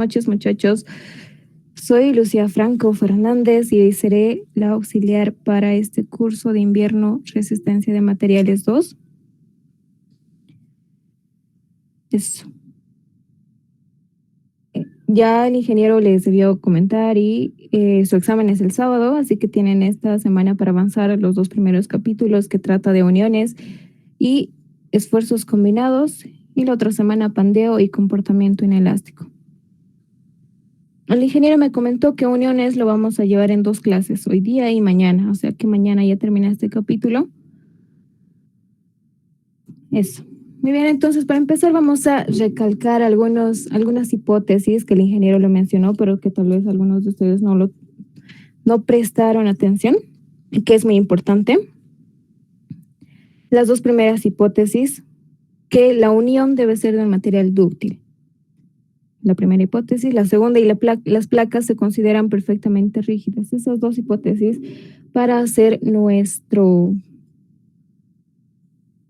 Noches, muchachos. Soy Lucía Franco Fernández y hoy seré la auxiliar para este curso de invierno Resistencia de Materiales 2. Eso. Ya el ingeniero les debió comentar y su examen es el sábado, así que tienen esta semana para avanzar los 2 primeros capítulos que trata de uniones y esfuerzos combinados, y la otra semana pandeo y comportamiento inelástico. El ingeniero me comentó que uniones lo vamos a llevar en 2 clases, hoy día y mañana, o sea que mañana ya termina este capítulo. Eso. Muy bien, entonces para empezar vamos a recalcar algunas hipótesis que el ingeniero lo mencionó, pero que tal vez algunos de ustedes no prestaron atención, que es muy importante. Las 2 primeras hipótesis, que la unión debe ser de un material dúctil. La primera hipótesis. La segunda, y las placas se consideran perfectamente rígidas. Esas 2 hipótesis para hacer nuestro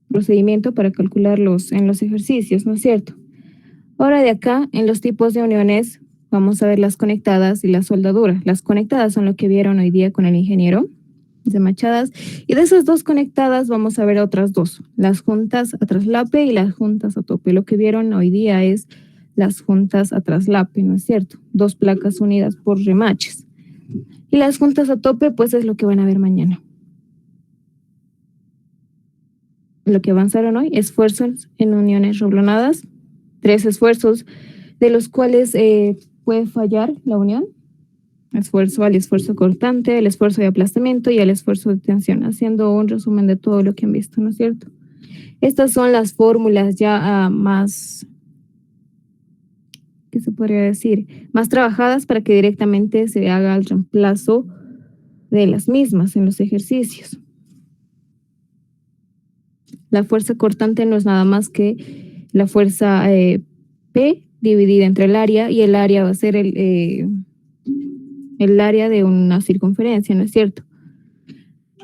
procedimiento para calcularlos en los ejercicios, ¿no es cierto? Ahora de acá, en los tipos de uniones, vamos a ver las conectadas y las soldaduras. Las conectadas son lo que vieron hoy día con el ingeniero, desmachadas, y de esas 2 conectadas vamos a ver otras 2, las juntas a traslape y las juntas a tope. Lo que vieron hoy día es las juntas a traslape, ¿no es cierto? 2 placas unidas por remaches. Y las juntas a tope, pues es lo que van a ver mañana. Lo que avanzaron hoy, esfuerzos en uniones roblonadas, 3 esfuerzos, de los cuales puede fallar la unión. Esfuerzo al esfuerzo cortante, el esfuerzo de aplastamiento y el esfuerzo de tensión, haciendo un resumen de todo lo que han visto, ¿no es cierto? Estas son las fórmulas ya más, ¿qué se podría decir? Más trabajadas para que directamente se haga el reemplazo de las mismas en los ejercicios. La fuerza cortante no es nada más que la fuerza P dividida entre el área, y el área va a ser el área de una circunferencia, ¿no es cierto?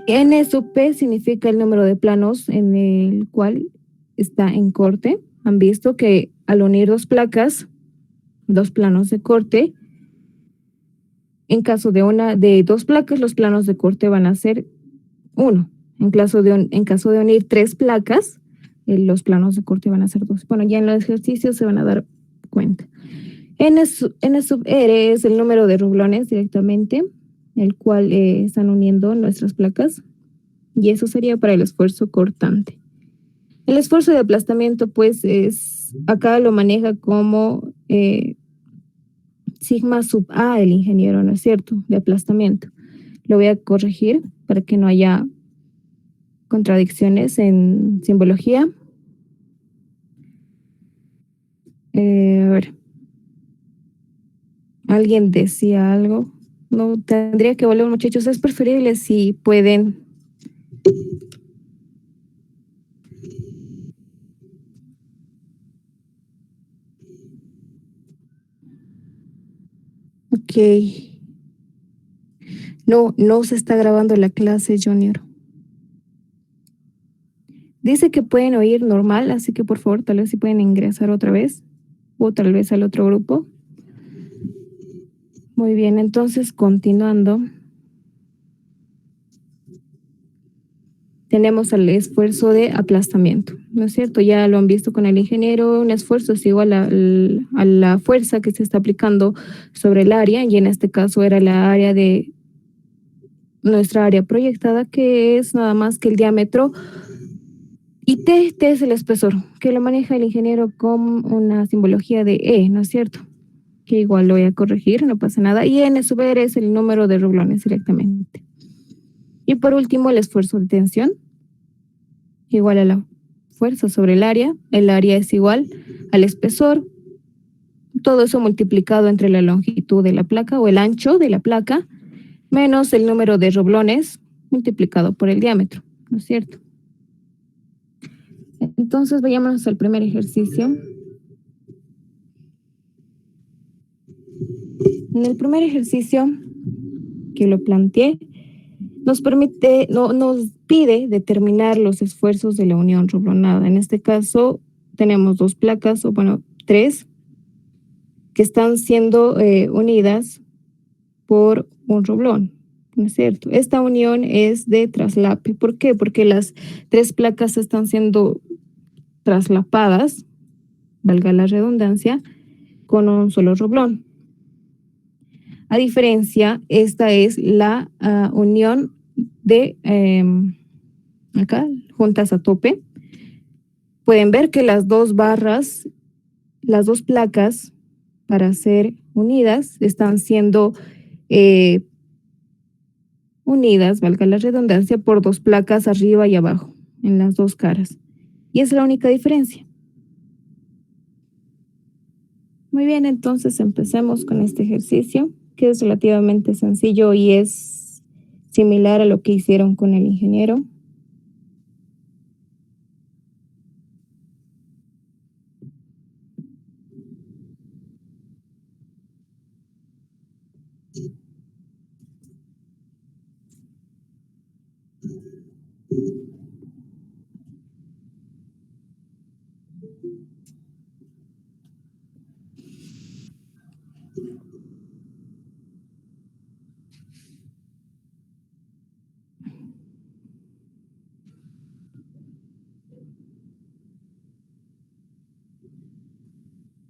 N sub P significa el número de planos en el cual está en corte. Han visto que al unir 2 placas, 2 planos de corte, en caso de 2 placas, los planos de corte van a ser 1. En caso de unir 3 placas, los planos de corte van a ser 2. Bueno, ya en los ejercicios se van a dar cuenta. N sub R es el número de rublones directamente, el cual están uniendo nuestras placas, y eso sería para el esfuerzo cortante. El esfuerzo de aplastamiento, pues, acá lo maneja como sigma sub A el ingeniero, ¿no es cierto?, de aplastamiento. Lo voy a corregir para que no haya contradicciones en simbología. A ver. ¿Alguien decía algo? No, tendría que volver, muchachos. Es preferible si pueden. Ok. No se está grabando la clase, Junior. Dice que pueden oír normal, así que por favor, tal vez si pueden ingresar otra vez, o tal vez al otro grupo. Muy bien, entonces continuando. Tenemos el esfuerzo de aplastamiento, ¿no es cierto? Ya lo han visto con el ingeniero. Un esfuerzo es igual a la fuerza que se está aplicando sobre el área, y en este caso era la área de nuestra área proyectada, que es nada más que el diámetro, y T es el espesor, que lo maneja el ingeniero con una simbología de E, ¿no es cierto? Que igual lo voy a corregir, no pasa nada. Y N sub R es el número de rublones directamente. Y por último, el esfuerzo de tensión, igual a la fuerza sobre el área es igual al espesor, todo eso multiplicado entre la longitud de la placa o el ancho de la placa, menos el número de rublones multiplicado por el diámetro, ¿no es cierto? Entonces vayámonos al primer ejercicio. En el primer ejercicio que lo planteé, nos pide determinar los esfuerzos de la unión rublonada. En este caso tenemos 2 placas, o bueno, 3, que están siendo unidas por un roblón, ¿no es cierto? Esta unión es de traslape. ¿Por qué? Porque las tres placas están siendo traslapadas, valga la redundancia, con un solo roblón. A diferencia, esta es la unión de acá, juntas a tope. Pueden ver que las dos barras, las dos placas para ser unidas están siendo unidas, valga la redundancia, por dos placas arriba y abajo, en las dos caras. Y es la única diferencia. Muy bien, entonces empecemos con este ejercicio, que es relativamente sencillo y es similar a lo que hicieron con el ingeniero.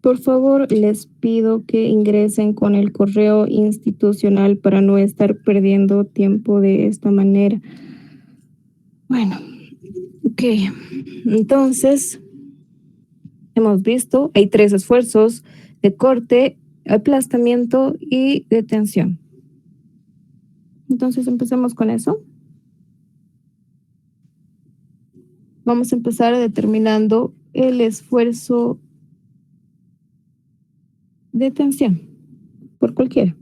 Por favor, les pido que ingresen con el correo institucional para no estar perdiendo tiempo de esta manera. Bueno, ok. Entonces, hemos visto, hay tres esfuerzos de corte, aplastamiento y de tensión. Entonces, empecemos con eso. Vamos a empezar determinando el esfuerzo de tensión, por cualquiera.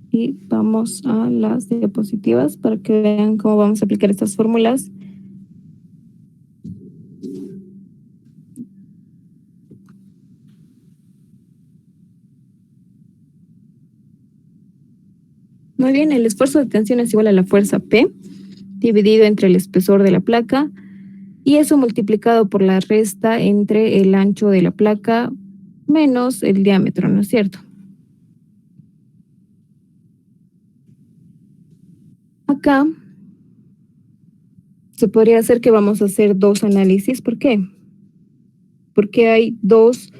Y vamos a las diapositivas para que vean cómo vamos a aplicar estas fórmulas. Muy bien, el esfuerzo de tensión es igual a la fuerza P dividido entre el espesor de la placa y eso multiplicado por la resta entre el ancho de la placa menos el diámetro, ¿no es cierto? Acá se podría hacer que vamos a hacer dos análisis. ¿Por qué? Porque hay dos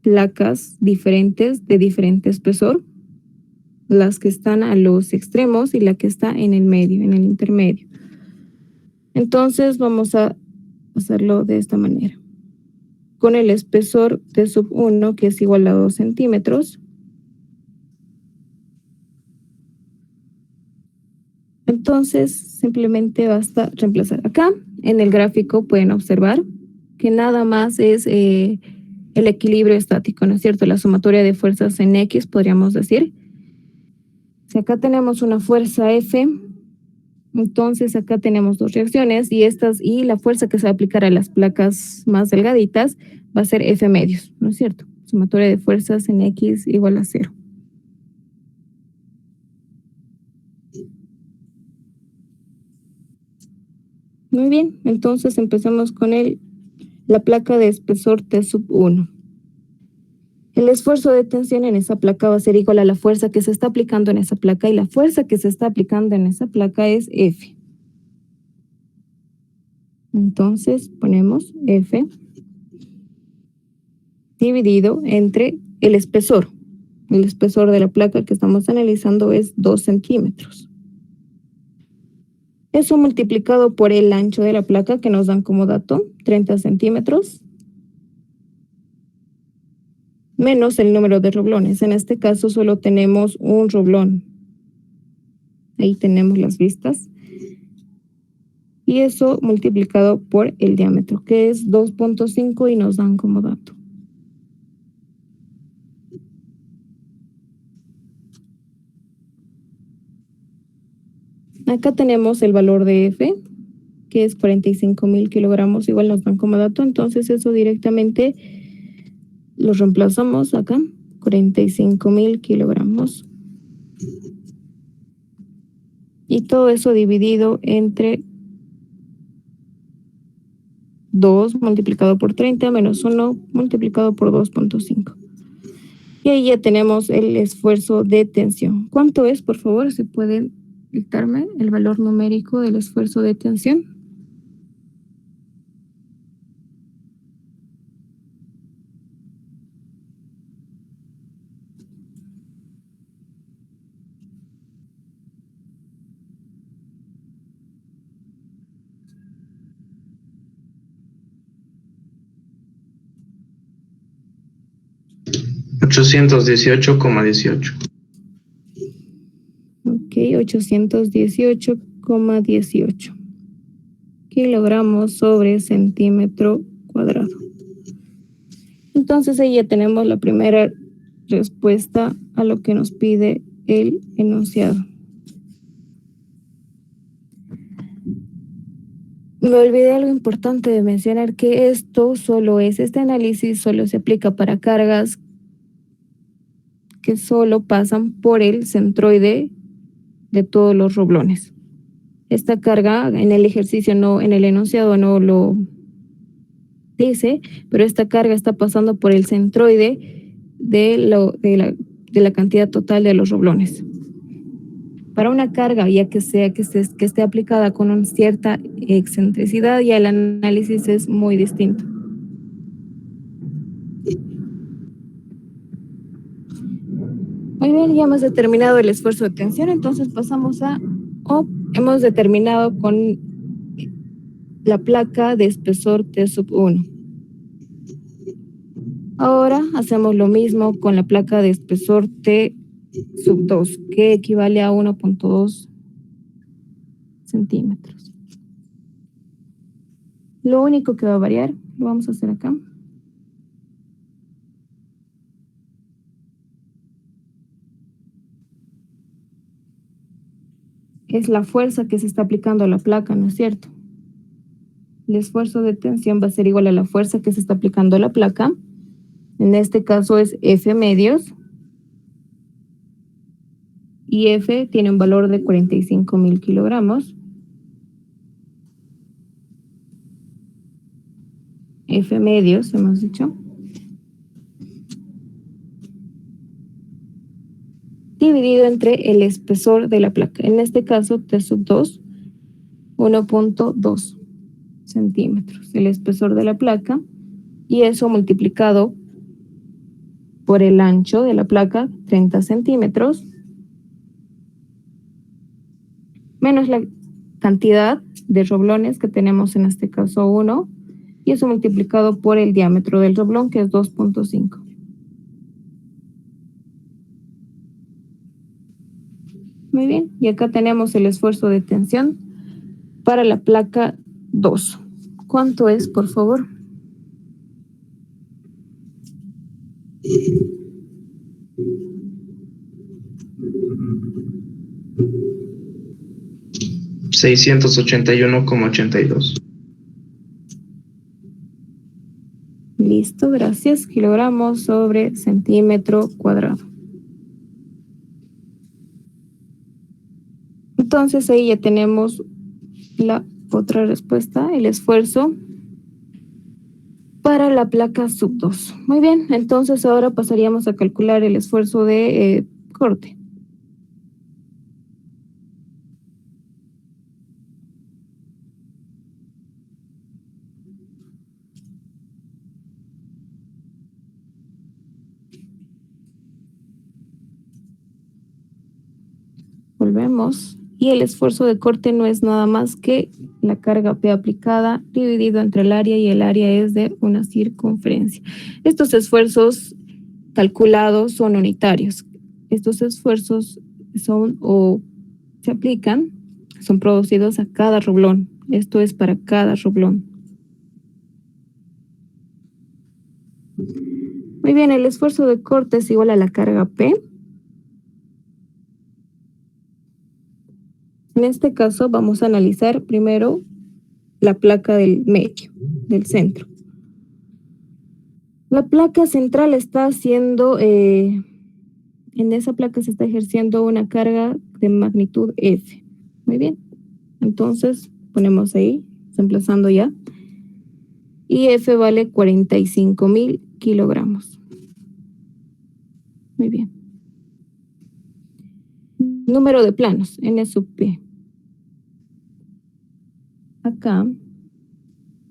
placas diferentes de diferente espesor, las que están a los extremos y la que está en el medio, en el intermedio. Entonces vamos a hacerlo de esta manera. Con el espesor T sub 1, que es igual a 2 centímetros. Entonces simplemente basta reemplazar. Acá en el gráfico pueden observar que nada más es el equilibrio estático, ¿no es cierto? La sumatoria de fuerzas en X, podríamos decir. Si acá tenemos una fuerza F, entonces acá tenemos dos reacciones y la fuerza que se va a aplicar a las placas más delgaditas va a ser F medios, ¿no es cierto? Sumatoria de fuerzas en X igual a 0. Muy bien, entonces empezamos con la placa de espesor T sub 1. El esfuerzo de tensión en esa placa va a ser igual a la fuerza que se está aplicando en esa placa y la fuerza que se está aplicando en esa placa es F. Entonces ponemos F dividido entre el espesor. El espesor de la placa que estamos analizando es 2 centímetros. Eso multiplicado por el ancho de la placa que nos dan como dato, 30 centímetros, menos el número de roblones. En este caso solo tenemos un roblón. Ahí tenemos las vistas. Y eso multiplicado por el diámetro, que es 2.5 y nos dan como dato. Acá tenemos el valor de F, que es 45.000 kilogramos, igual nos dan como dato, entonces eso directamente lo reemplazamos acá, 45.000 kilogramos. Y todo eso dividido entre 2 multiplicado por 30 menos 1 multiplicado por 2.5. Y ahí ya tenemos el esfuerzo de tensión. ¿Cuánto es, por favor? ¿Se pueden dictarme el valor numérico del esfuerzo de tensión? $818,18. Ok, 818,18 kilogramos sobre centímetro cuadrado. Entonces ahí ya tenemos la primera respuesta a lo que nos pide el enunciado. Me olvidé algo importante de mencionar, que este análisis solo se aplica para cargas que solo pasan por el centroide de todos los roblones. Esta carga en el ejercicio, no, en el enunciado no lo dice, pero esta carga está pasando por el centroide de la cantidad total de los roblones. Para una carga, ya que esté aplicada con una cierta excentricidad, ya el análisis es muy distinto. Muy bien, ya hemos determinado el esfuerzo de tensión, entonces pasamos hemos determinado con la placa de espesor T sub 1. Ahora hacemos lo mismo con la placa de espesor T sub 2, que equivale a 1.2 centímetros. Lo único que va a variar, lo vamos a hacer acá. Es la fuerza que se está aplicando a la placa, ¿no es cierto? El esfuerzo de tensión va a ser igual a la fuerza que se está aplicando a la placa. En este caso es F medios. Y F tiene un valor de 45.000 kilogramos. F medios, hemos dicho. Dividido entre el espesor de la placa. En este caso, T sub 2, 1.2 centímetros. El espesor de la placa. Y eso multiplicado por el ancho de la placa, 30 centímetros. Menos la cantidad de roblones que tenemos, en este caso 1, y eso multiplicado por el diámetro del roblón, que es 2.5. Muy bien, y acá tenemos el esfuerzo de tensión para la placa 2. ¿Cuánto es, por favor? $681,82. Listo, gracias. Kilogramos sobre centímetro cuadrado. Entonces ahí ya tenemos la otra respuesta, el esfuerzo para la placa sub 2. Muy bien, entonces ahora pasaríamos a calcular el esfuerzo de corte. Volvemos. Y el esfuerzo de corte no es nada más que la carga P aplicada dividido entre el área, y el área es de una circunferencia. Estos esfuerzos calculados son unitarios. Estos esfuerzos se aplican, son producidos a cada roblón. Esto es para cada roblón. Muy bien, el esfuerzo de corte es igual a la carga P. En este caso vamos a analizar primero la placa del medio, del centro. La placa central está haciendo, en esa placa se está ejerciendo una carga de magnitud F. Muy bien. Entonces ponemos ahí, reemplazando ya. Y F vale 45.000 kilogramos. Muy bien. Número de planos, N sub P. Acá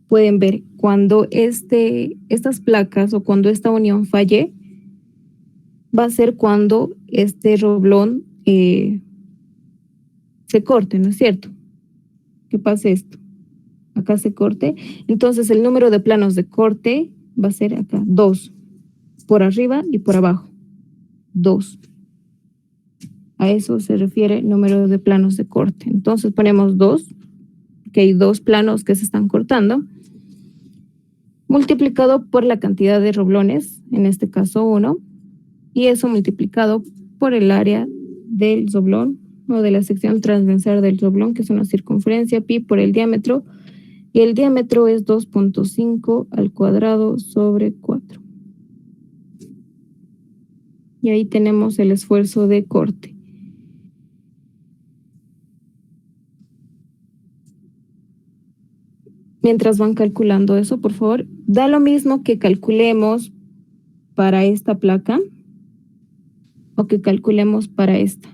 pueden ver cuando estas placas o cuando esta unión falle, va a ser cuando este roblón se corte, ¿no es cierto? Que pase esto. Acá se corte. Entonces el número de planos de corte va a ser acá 2. Por arriba y por abajo. 2. A eso se refiere número de planos de corte. Entonces ponemos 2, que hay 2 planos que se están cortando, multiplicado por la cantidad de roblones, en este caso 1, y eso multiplicado por el área del roblón o de la sección transversal del roblón, que es una circunferencia, pi por el diámetro, y el diámetro es 2.5 al cuadrado sobre 4. Y ahí tenemos el esfuerzo de corte. Mientras van calculando eso, por favor, da lo mismo que calculemos para esta placa o que calculemos para esta.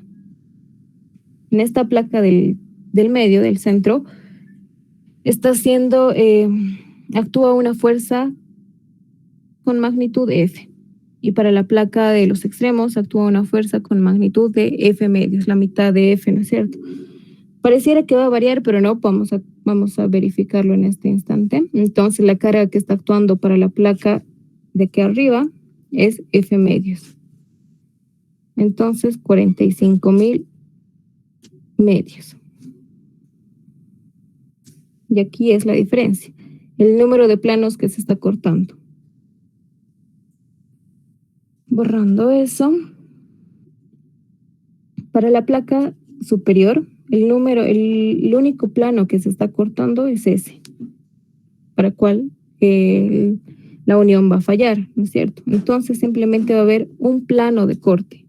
En esta placa del medio, del centro, está haciendo, actúa una fuerza con magnitud F. Y para la placa de los extremos actúa una fuerza con magnitud de F medios, la mitad de F, ¿no es cierto? Pareciera que va a variar, pero no, vamos a verificarlo en este instante. Entonces la carga que está actuando para la placa de aquí arriba es F medios. Entonces 45.000 medios. Y aquí es la diferencia, el número de planos que se está cortando. Borrando eso. Para la placa superior, el único plano que se está cortando es ese, para cual la unión va a fallar, ¿no es cierto? Entonces simplemente va a haber un plano de corte.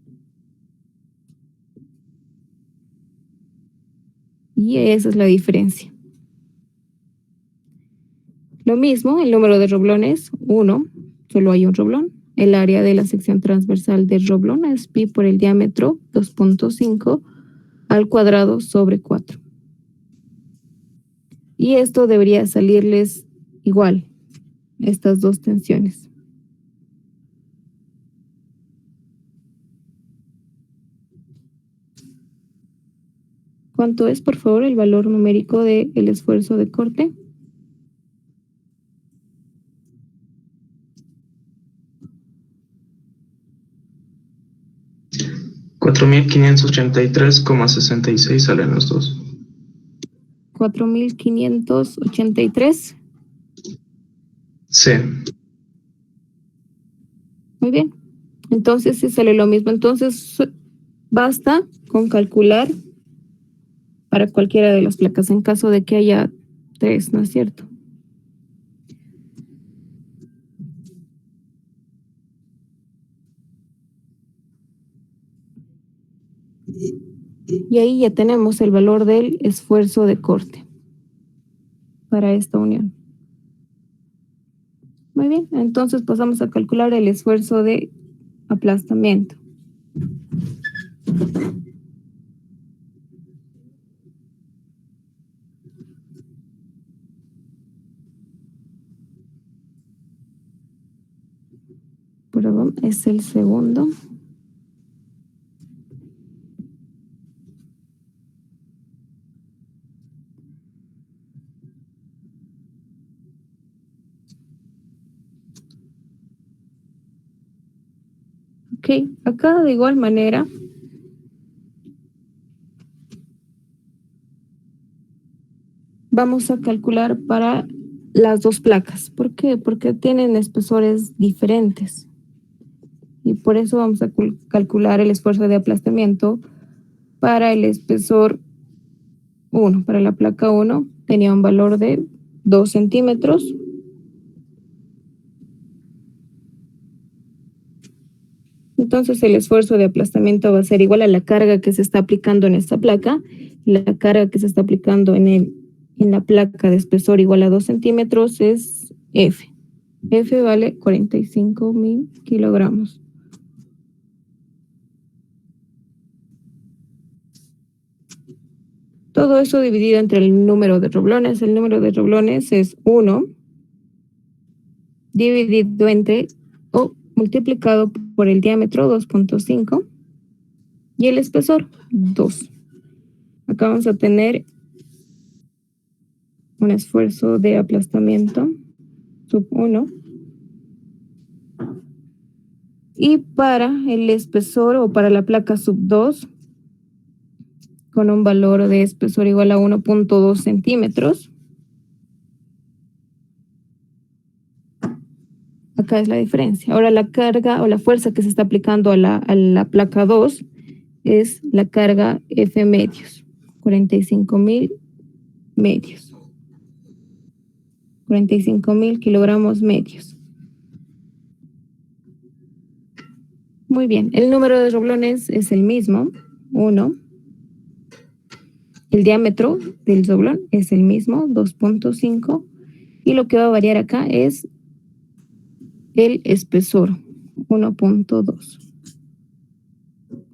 Y esa es la diferencia. Lo mismo, el número de roblones, 1, solo hay un roblón. El área de la sección transversal del roblón es pi por el diámetro, 2.5 al cuadrado sobre 4. Y esto debería salirles igual, estas dos tensiones. ¿Cuánto es, por favor, el valor numérico del esfuerzo de corte? $4.583,66 salen los dos. 4.583. Sí. Muy bien. Entonces, si sale lo mismo, entonces basta con calcular para cualquiera de las placas en caso de que haya 3, ¿no es cierto? Y ahí ya tenemos el valor del esfuerzo de corte para esta unión. Muy bien, entonces pasamos a calcular el esfuerzo de aplastamiento. Perdón, es el segundo. Ok, acá de igual manera vamos a calcular para las dos placas. ¿Por qué? Porque tienen espesores diferentes. Y por eso vamos a calcular el esfuerzo de aplastamiento para el espesor 1. Para la placa 1 tenía un valor de 2 centímetros. Entonces el esfuerzo de aplastamiento va a ser igual a la carga que se está aplicando en esta placa. La carga que se está aplicando en la placa de espesor igual a 2 centímetros es F. F vale 45.000 kilogramos. Todo eso dividido entre el número de roblones. El número de roblones es 1 dividido entre o multiplicado por el diámetro 2.5 y el espesor 2. Acá vamos a tener un esfuerzo de aplastamiento sub 1. Y para el espesor o para la placa sub 2, con un valor de espesor igual a 1.2 centímetros. Acá es la diferencia. Ahora la carga o la fuerza que se está aplicando a la placa 2 es la carga F medios, 45.000 medios. 45.000 kilogramos medios. Muy bien, el número de roblones es el mismo, 1. El diámetro del roblón es el mismo, 2.5. Y lo que va a variar acá es el espesor, 1.2.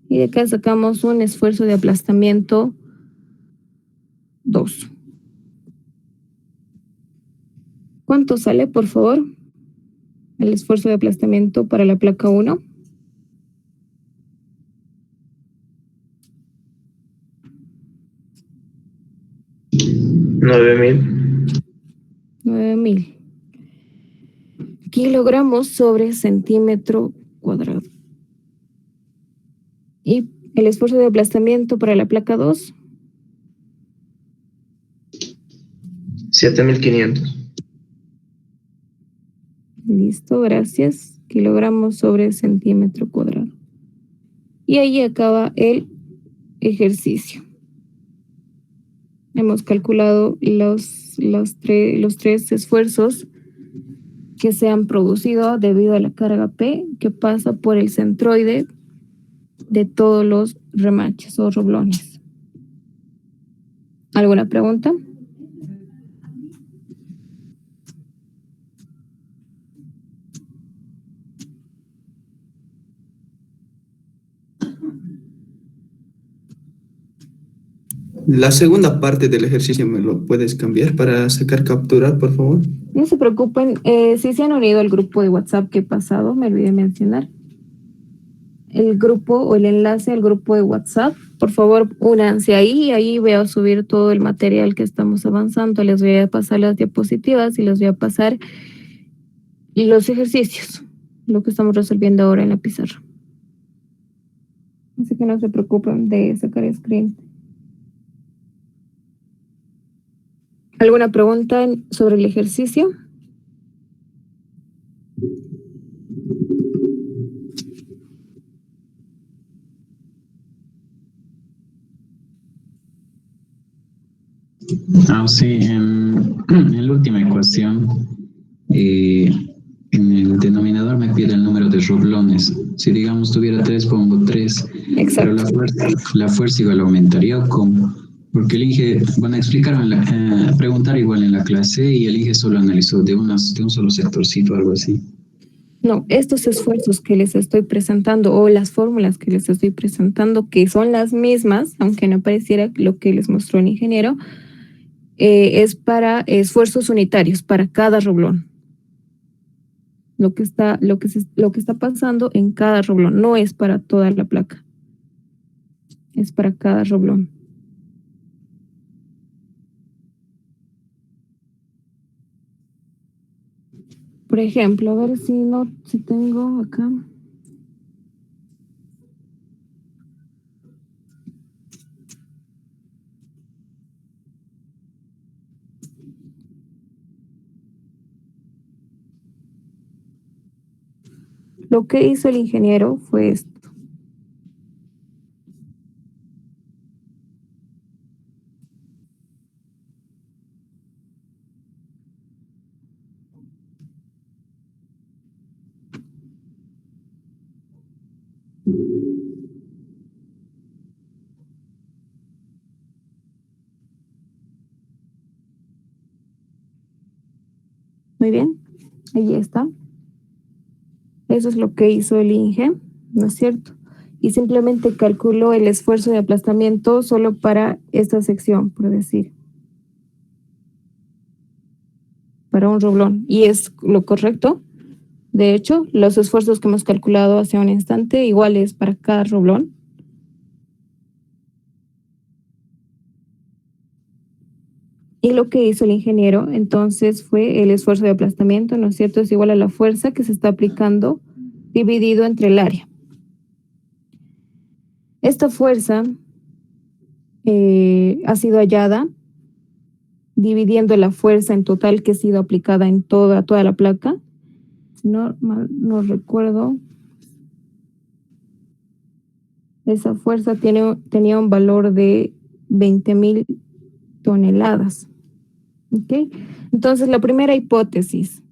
Y de acá sacamos un esfuerzo de aplastamiento 2. ¿Cuánto sale, por favor, el esfuerzo de aplastamiento para la placa 1? 9.000. 9.000 kilogramos sobre centímetro cuadrado. Y el esfuerzo de aplastamiento para la placa 2. 7.500. Listo, gracias. Kilogramos sobre centímetro cuadrado. Y ahí acaba el ejercicio. Hemos calculado los 3 esfuerzos que se han producido debido a la carga P que pasa por el centroide de todos los remaches o roblones. ¿Alguna pregunta? La segunda parte del ejercicio me lo puedes cambiar para sacar captura, por favor. No se preocupen, si se han unido al grupo de WhatsApp que he pasado, me olvidé mencionar. El grupo o el enlace al grupo de WhatsApp, por favor, únanse ahí. Ahí voy a subir todo el material que estamos avanzando. Les voy a pasar las diapositivas y les voy a pasar los ejercicios, lo que estamos resolviendo ahora en la pizarra. Así que no se preocupen de sacar screen. ¿Alguna pregunta sobre el ejercicio? Sí, en la última ecuación, en el denominador me pide el número de roblones. Si digamos tuviera 3, pongo 3. Exacto. Pero la fuerza igual aumentaría, ¿o cómo? Porque el INGE, bueno, explicaron, preguntar igual en la clase y el INGE solo analizó de un solo sectorcito, algo así. No, estos esfuerzos que les estoy presentando o las fórmulas que les estoy presentando, que son las mismas, aunque no pareciera lo que les mostró el ingeniero, es para esfuerzos unitarios, para cada roblón. Lo que está pasando en cada roblón, no es para toda la placa, es para cada roblón. Por ejemplo, a ver si tengo acá. Lo que hizo el ingeniero fue esto. Muy bien, ahí está. Eso es lo que hizo el INGE, ¿no es cierto? Y simplemente calculó el esfuerzo de aplastamiento solo para esta sección, por decir. Para un roblón. Y es lo correcto. De hecho, los esfuerzos que hemos calculado hace un instante iguales para cada roblón. Y lo que hizo el ingeniero entonces fue el esfuerzo de aplastamiento, ¿no es cierto? Es igual a la fuerza que se está aplicando dividido entre el área. Esta fuerza ha sido hallada dividiendo la fuerza en total que ha sido aplicada en toda la placa. Si no recuerdo, esa fuerza tenía un valor de 20.000 toneladas. ¿Ok? Entonces, la primera hipótesis,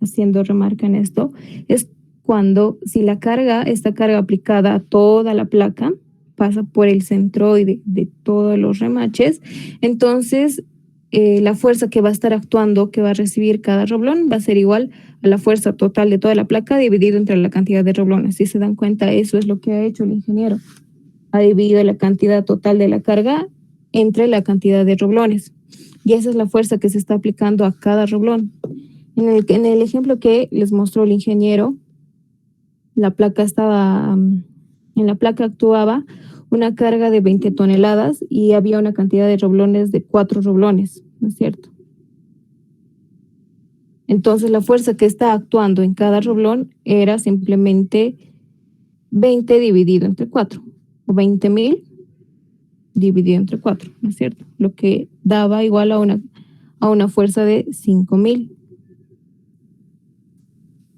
haciendo remarca en esto, es cuando si esta carga aplicada a toda la placa pasa por el centroide de todos los remaches, entonces la fuerza que va a estar actuando, que va a recibir cada roblón, va a ser igual a la fuerza total de toda la placa dividido entre la cantidad de roblones. Si se dan cuenta, eso es lo que ha hecho el ingeniero. Ha dividido la cantidad total de la carga entre la cantidad de roblones. Y esa es la fuerza que se está aplicando a cada roblón. En el ejemplo que les mostró el ingeniero, en la placa actuaba una carga de 20 toneladas y había una cantidad de roblones de 4 roblones, ¿no es cierto? Entonces la fuerza que está actuando en cada roblón era simplemente 20 dividido entre 4, o 20.000 dividido entre 4, ¿no es cierto? Lo que daba igual a una fuerza de 5.000.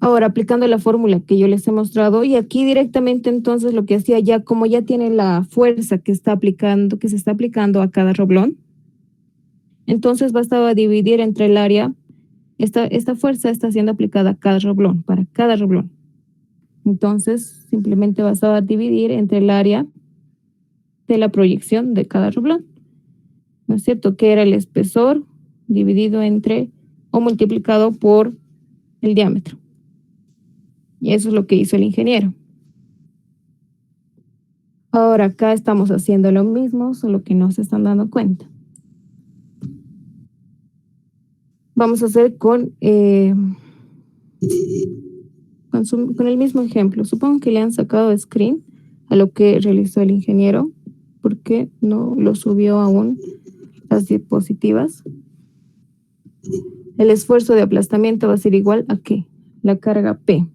Ahora, aplicando la fórmula que yo les he mostrado, y aquí directamente entonces lo que hacía ya, como ya tiene la fuerza que se está aplicando a cada roblón, entonces bastaba dividir entre el área, esta fuerza está siendo aplicada a cada roblón, para cada roblón. Entonces, simplemente bastaba dividir entre el área de la proyección de cada roblón, ¿no es cierto? Que era el espesor dividido entre o multiplicado por el diámetro. Y eso es lo que hizo el ingeniero. Ahora acá estamos haciendo lo mismo, solo que no se están dando cuenta. Vamos a hacer con el mismo ejemplo. Supongo que le han sacado screen a lo que realizó el ingeniero, porque no lo subió aún las diapositivas. El esfuerzo de aplastamiento va a ser igual a ¿qué? La carga P.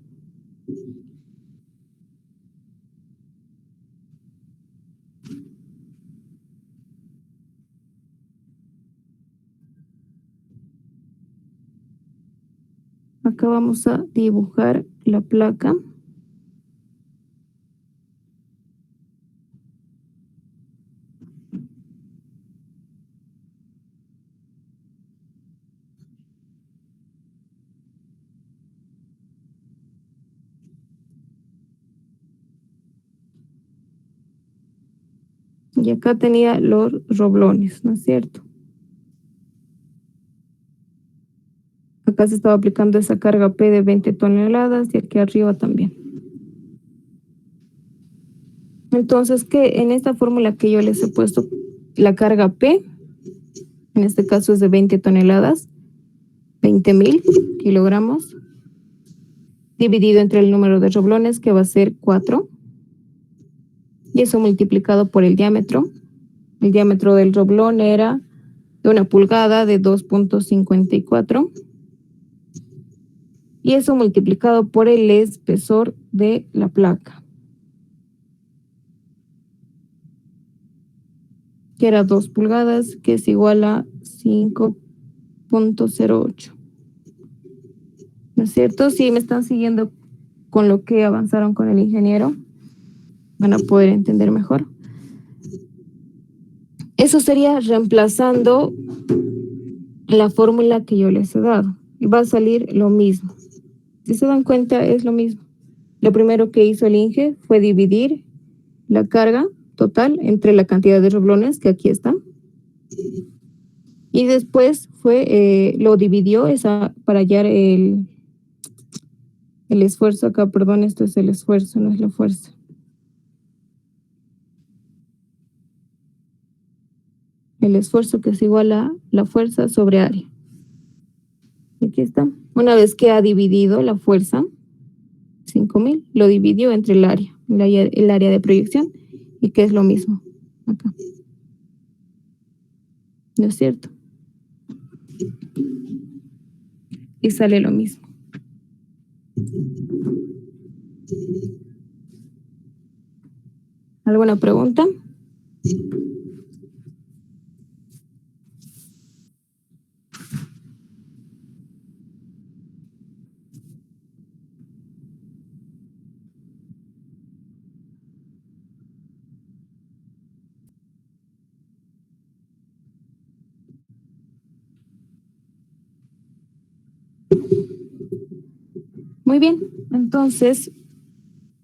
Acá vamos a dibujar la placa. Y acá tenía los roblones, ¿no es cierto? Acá se estaba aplicando esa carga P de 20 toneladas y aquí arriba también. Entonces, que en esta fórmula que yo les he puesto, la carga P, en este caso es de 20 toneladas, 20.000 kilogramos, dividido entre el número de roblones, que va a ser 4. Y eso multiplicado por el diámetro. El diámetro del roblón era de 1 pulgada, de 2.54. Y eso multiplicado por el espesor de la placa, que era 2 pulgadas, que es igual a 5.08. ¿No es cierto? Si me están siguiendo con lo que avanzaron con el ingeniero, van a poder entender mejor. Eso sería reemplazando la fórmula que yo les he dado. Y va a salir lo mismo. Si se dan cuenta, es lo mismo. Lo primero que hizo el INGE fue dividir la carga total entre la cantidad de roblones, que aquí está. Y después lo dividió para hallar el esfuerzo acá, perdón, esto es el esfuerzo, no es la fuerza. El esfuerzo, que es igual a la fuerza sobre área. Aquí está. Una vez que ha dividido la fuerza, 5.000, lo dividió entre el área de proyección, y que es lo mismo acá. ¿No es cierto? Y sale lo mismo. ¿Alguna pregunta? Muy bien, entonces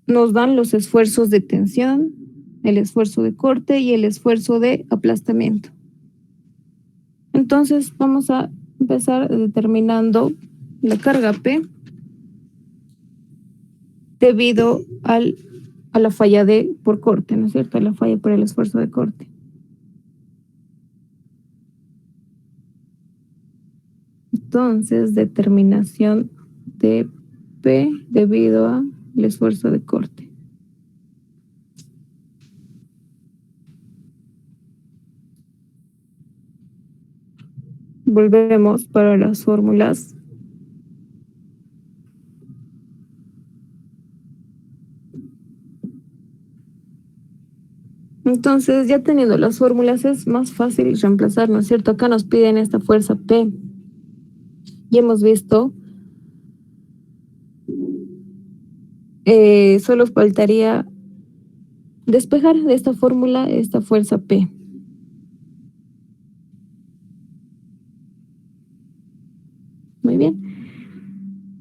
nos dan los esfuerzos de tensión, el esfuerzo de corte y el esfuerzo de aplastamiento. Entonces vamos a empezar determinando la carga P debido a la falla por corte, ¿no es cierto? A la falla por el esfuerzo de corte. Entonces, determinación de P debido al esfuerzo de corte. Volvemos para las fórmulas. Entonces, ya teniendo las fórmulas, es más fácil reemplazar, ¿no es cierto? Acá nos piden esta fuerza P. Ya hemos visto. Solo faltaría despejar de esta fórmula esta fuerza P. Muy bien.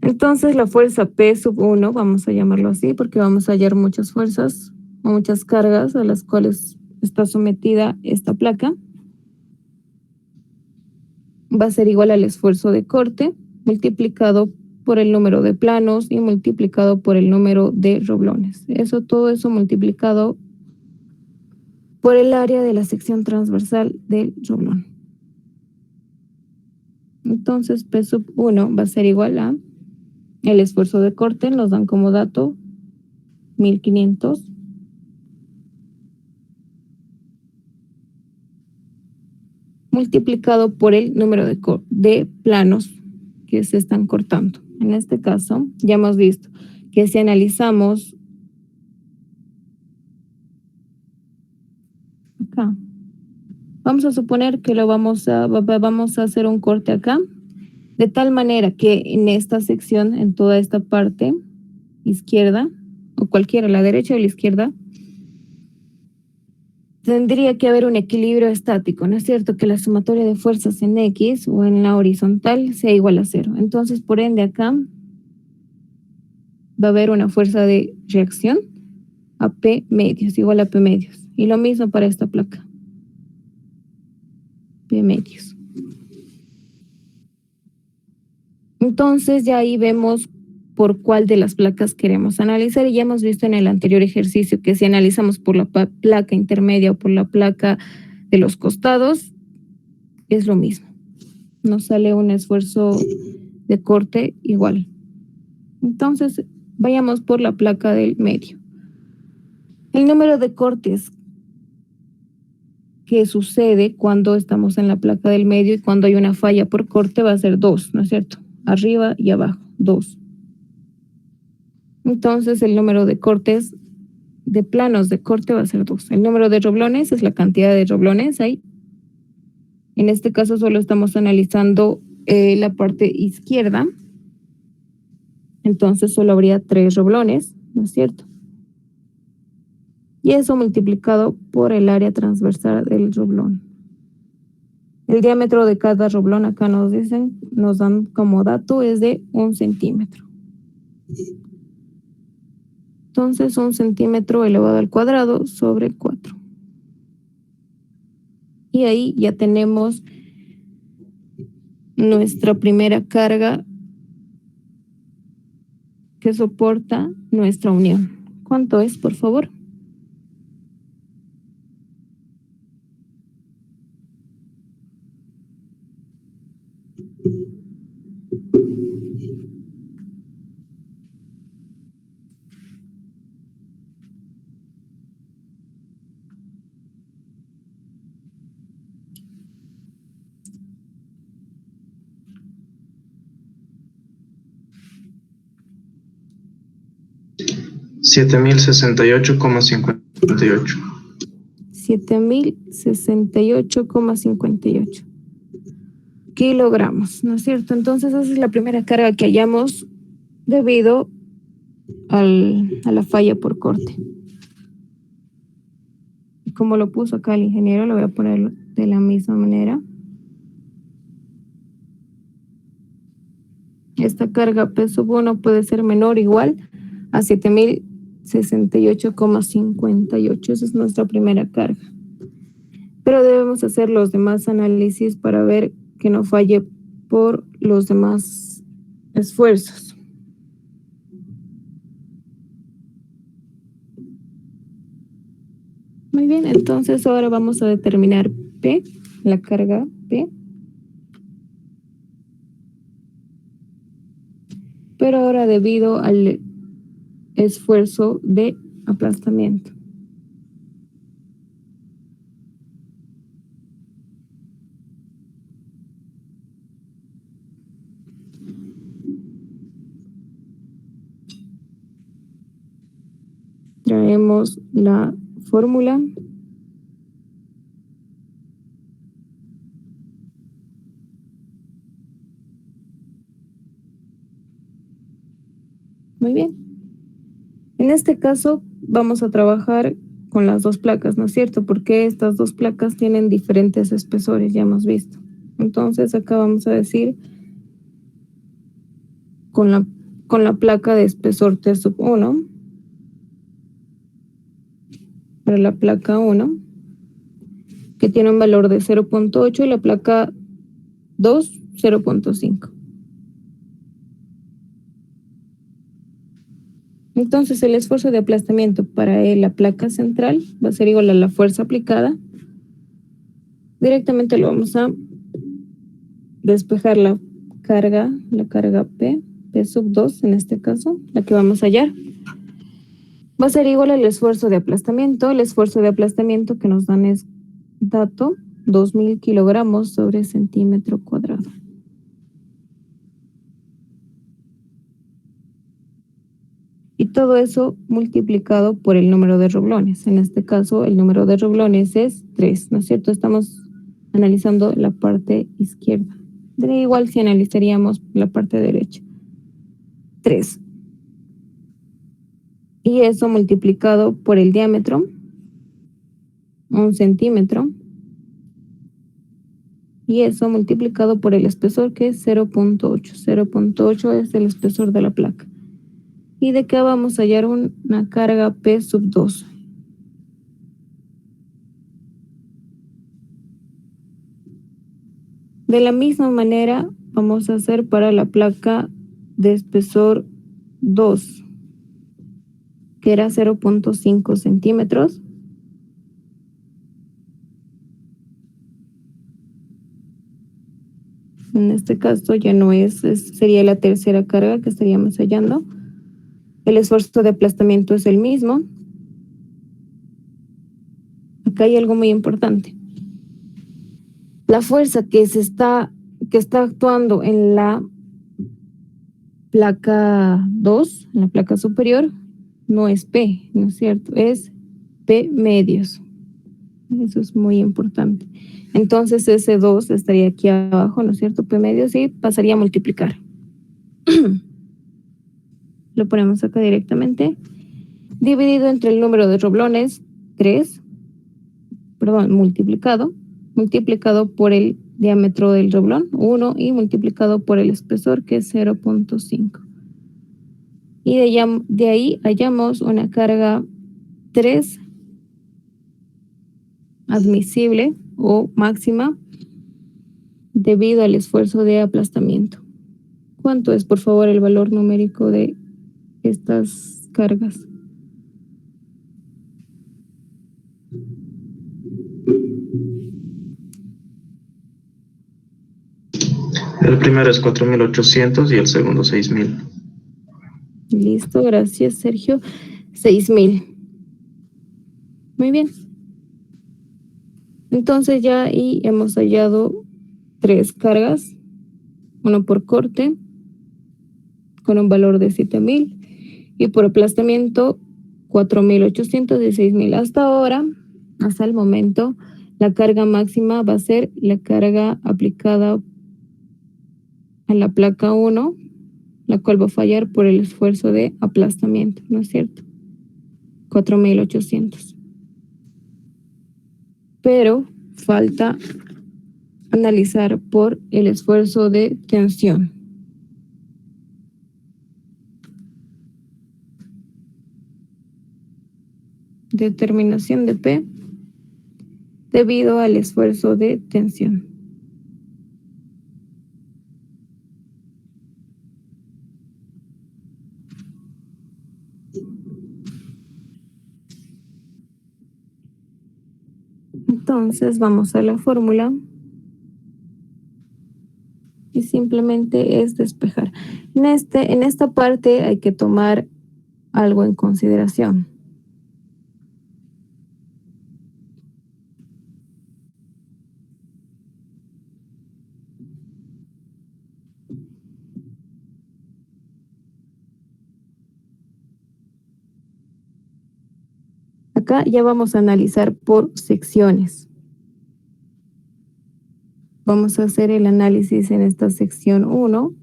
Entonces, la fuerza P sub 1, vamos a llamarlo así, porque vamos a hallar muchas fuerzas o muchas cargas a las cuales está sometida esta placa. Va a ser igual al esfuerzo de corte multiplicado por el número de planos y multiplicado por el número de roblones. Todo eso multiplicado por el área de la sección transversal del roblón. Entonces, P sub 1 va a ser igual a el esfuerzo de corte, nos dan como dato 1500. Multiplicado por el número de planos que se están cortando. En este caso, ya hemos visto que si analizamos acá, vamos a suponer que vamos a hacer un corte acá, de tal manera que en esta sección, en toda esta parte izquierda, o cualquiera, la derecha o la izquierda, tendría que haber un equilibrio estático, ¿no es cierto? Que la sumatoria de fuerzas en X o en la horizontal sea igual a 0. Entonces, por ende, acá va a haber una fuerza de reacción a P medios, igual a P medios. Y lo mismo para esta placa. P medios. Entonces, ya ahí vemos por cuál de las placas queremos analizar, y ya hemos visto en el anterior ejercicio que si analizamos por la placa intermedia o por la placa de los costados, es lo mismo. Nos sale un esfuerzo de corte igual. Entonces, vayamos por la placa del medio. El número de cortes que sucede cuando estamos en la placa del medio y cuando hay una falla por corte va a ser 2, ¿no es cierto? Arriba y abajo, 2. Entonces, el número de cortes, de planos de corte va a ser 2. El número de roblones es la cantidad de roblones ahí. En este caso solo estamos analizando la parte izquierda. Entonces solo habría 3 roblones, ¿no es cierto? Y eso multiplicado por el área transversal del roblón. El diámetro de cada roblón acá nos dan como dato es de 1 centímetro. Entonces, 1 centímetro elevado al cuadrado sobre 4. Y ahí ya tenemos nuestra primera carga que soporta nuestra unión. ¿Cuánto es, por favor? $7,068,58. 7,068,58 kilogramos, ¿no es cierto? Entonces, esa es la primera carga que hallamos debido a la falla por corte. Y como lo puso acá el ingeniero, lo voy a poner de la misma manera. Esta carga P1 puede ser menor o igual a 7,068,58. Esa es nuestra primera carga. Pero debemos hacer los demás análisis para ver que no falle por los demás esfuerzos. Muy bien, entonces ahora vamos a determinar P, la carga P. Pero ahora debido al esfuerzo de aplastamiento. Traemos la fórmula. Muy bien. En este caso vamos a trabajar con las dos placas, ¿no es cierto? Porque estas dos placas tienen diferentes espesores, ya hemos visto. Entonces acá vamos a decir con la placa de espesor T1, para la placa 1, que tiene un valor de 0.8 y la placa 2, 0.5. Entonces el esfuerzo de aplastamiento para la placa central va a ser igual a la fuerza aplicada. Directamente lo vamos a despejar la carga P2 en este caso, la que vamos a hallar. Va a ser igual al esfuerzo de aplastamiento. El esfuerzo de aplastamiento que nos dan es dato 2.000 kilogramos sobre centímetro cuadrado. Y todo eso multiplicado por el número de roblones. En este caso, el número de roblones es 3, ¿no es cierto? Estamos analizando la parte izquierda. Da igual si analizaríamos la parte derecha. 3. Y eso multiplicado por el diámetro, 1 centímetro. Y eso multiplicado por el espesor, que es 0.8. 0.8 es el espesor de la placa. Y de acá vamos a hallar una carga P2. De la misma manera vamos a hacer para la placa de espesor 2, que era 0.5 centímetros. En este caso ya no sería la tercera carga que estaríamos hallando. El esfuerzo de aplastamiento es el mismo. Acá hay algo muy importante. La fuerza que está actuando en la placa 2, en la placa superior, no es P, ¿no es cierto? Es P medios. Eso es muy importante. Entonces ese 2 estaría aquí abajo, ¿no es cierto? P medios, y pasaría a multiplicar. Lo ponemos acá directamente. Dividido entre el número de roblones, 3. Multiplicado por el diámetro del roblón, 1, y multiplicado por el espesor, que es 0.5. y de ahí hallamos una carga 3 admisible o máxima debido al esfuerzo de aplastamiento. ¿Cuánto es, por favor, el valor numérico de estas cargas? El primero es 4.800 y el segundo 6.000. Listo, gracias, Sergio. 6.000. Muy bien. Entonces ya ahí hemos hallado 3 cargas, uno por corte con un valor de 7.000 y por aplastamiento 4.800 y 6.000. Hasta ahora, hasta el momento, la carga máxima va a ser la carga aplicada a la placa 1, la cual va a fallar por el esfuerzo de aplastamiento, ¿no es cierto? 4.800. Pero falta analizar por el esfuerzo de tensión. Determinación de P debido al esfuerzo de tensión. Entonces vamos a la fórmula y simplemente es despejar. En esta parte hay que tomar algo en consideración. Acá ya vamos a analizar por secciones. Vamos a hacer el análisis en esta sección 1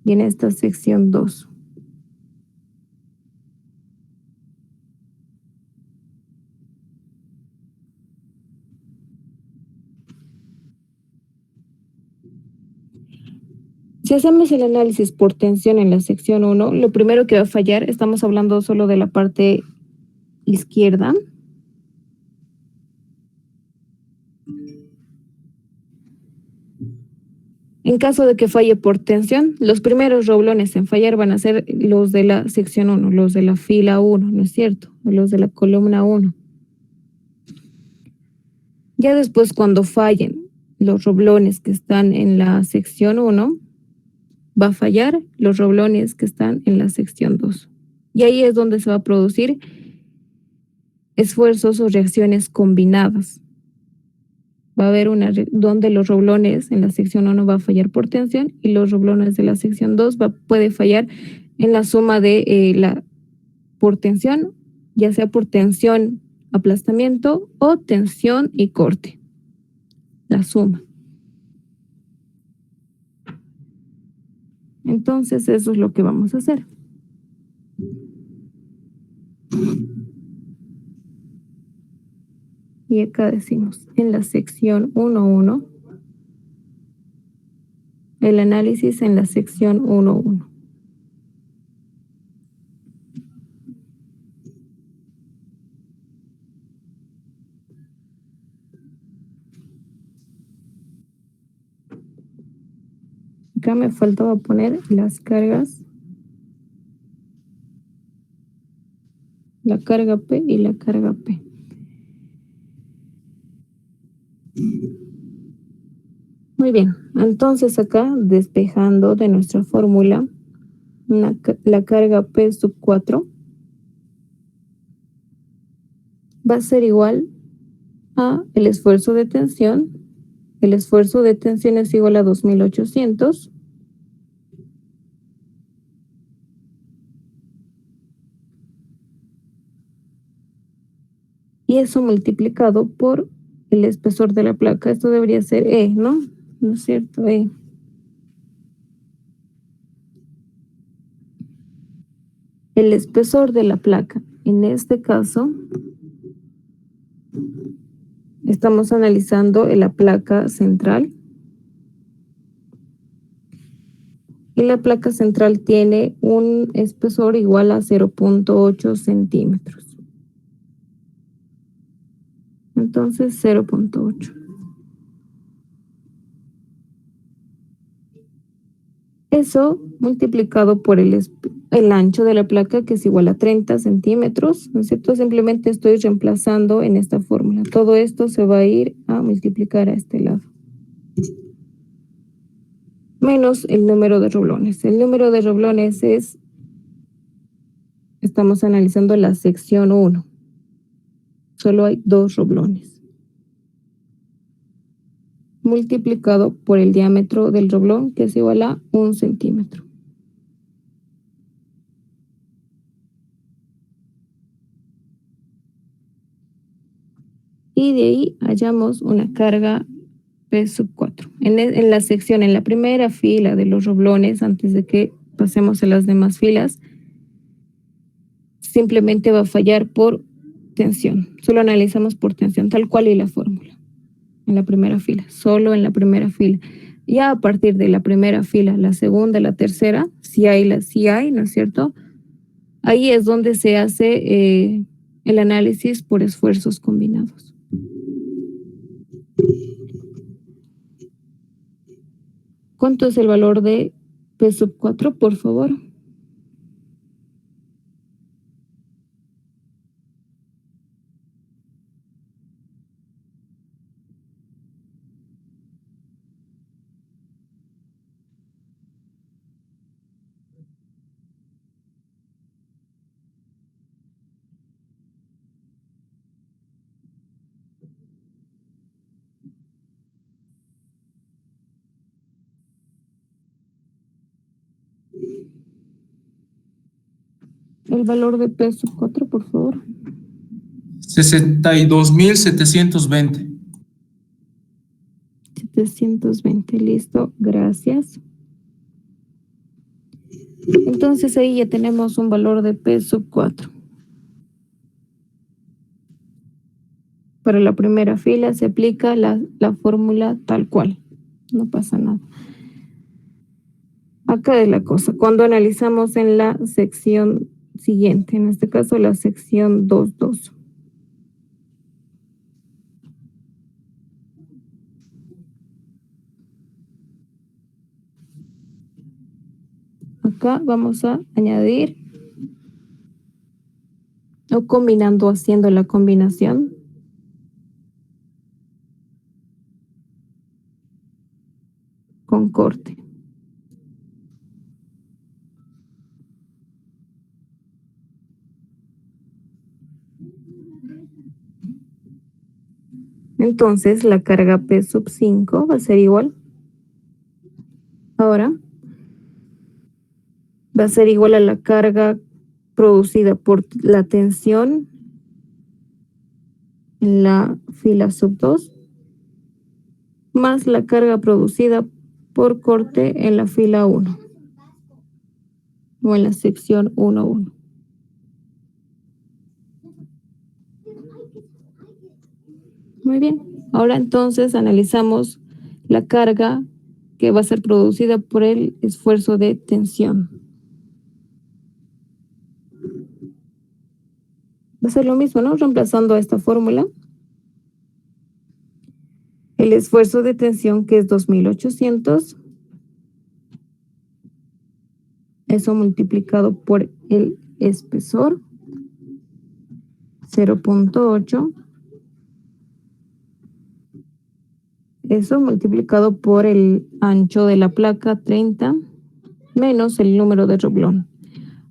y en esta sección 2. Si hacemos el análisis por tensión en la sección 1, lo primero que va a fallar, estamos hablando solo de la parte izquierda. En caso de que falle por tensión, los primeros roblones en fallar van a ser los de la sección 1, los de la fila 1, ¿no es cierto? Los de la columna 1. Ya después, cuando fallen los roblones que están en la sección 1, va a fallar los roblones que están en la sección 2. Y ahí es donde se va a producir esfuerzos o reacciones combinadas. Va a haber donde los roblones en la sección 1 va a fallar por tensión y los roblones de la sección 2 puede fallar en la suma de por tensión, ya sea por tensión, aplastamiento o tensión y corte. La suma. Entonces eso es lo que vamos a hacer. Y acá decimos, en la sección 1.1, el análisis en la sección 1.1. Acá me faltaba poner las cargas, la carga P y la carga P. Muy bien, entonces acá despejando de nuestra fórmula, la carga P sub 4 va a ser igual a el esfuerzo de tensión. El esfuerzo de tensión es igual a 2.800 y eso multiplicado por el espesor de la placa. Esto debería ser E, ¿no? ¿No es cierto? E. El espesor de la placa. En este caso, estamos analizando la placa central. y la placa central tiene un espesor igual a 0.8 centímetros. Entonces 0.8. Eso multiplicado por el ancho de la placa, que es igual a 30 centímetros, ¿no es cierto? Simplemente estoy reemplazando en esta fórmula. Todo esto se va a ir a multiplicar a este lado. Menos el número de rublones. El número de rublones es, estamos analizando la sección 1. Solo hay 2 rublones. Multiplicado por el diámetro del roblón, que es igual a 1 centímetro. Y de ahí hallamos una carga P4. En la sección, en la primera fila de los roblones, antes de que pasemos a las demás filas, simplemente va a fallar por tensión. Solo analizamos por tensión, tal cual y la fórmula. En la primera fila, solo en la primera fila. Ya a partir de la primera fila, la segunda, la tercera, si hay, ¿no es cierto? Ahí es donde se hace el análisis por esfuerzos combinados. ¿Cuánto es el valor de P4, por favor? El valor de P4, por favor. 62.720. 720, listo, gracias. Entonces ahí ya tenemos un valor de P4. Para la primera fila se aplica la fórmula tal cual, no pasa nada. Acá es la cosa, cuando analizamos en la sección siguiente, en este caso la sección 2.2. Acá vamos a añadir, o combinando, haciendo la combinación, con corte. Entonces la carga P5 va a ser igual. Ahora va a ser igual a la carga producida por la tensión en la fila sub 2 más la carga producida por corte en la fila 1 o en la sección 1.1. Muy bien, ahora entonces analizamos la carga que va a ser producida por el esfuerzo de tensión. Va a ser lo mismo, ¿no? Reemplazando a esta fórmula. El esfuerzo de tensión, que es 2.800. Eso multiplicado por el espesor, 0.8. Eso multiplicado por el ancho de la placa, 30, menos el número de roblón.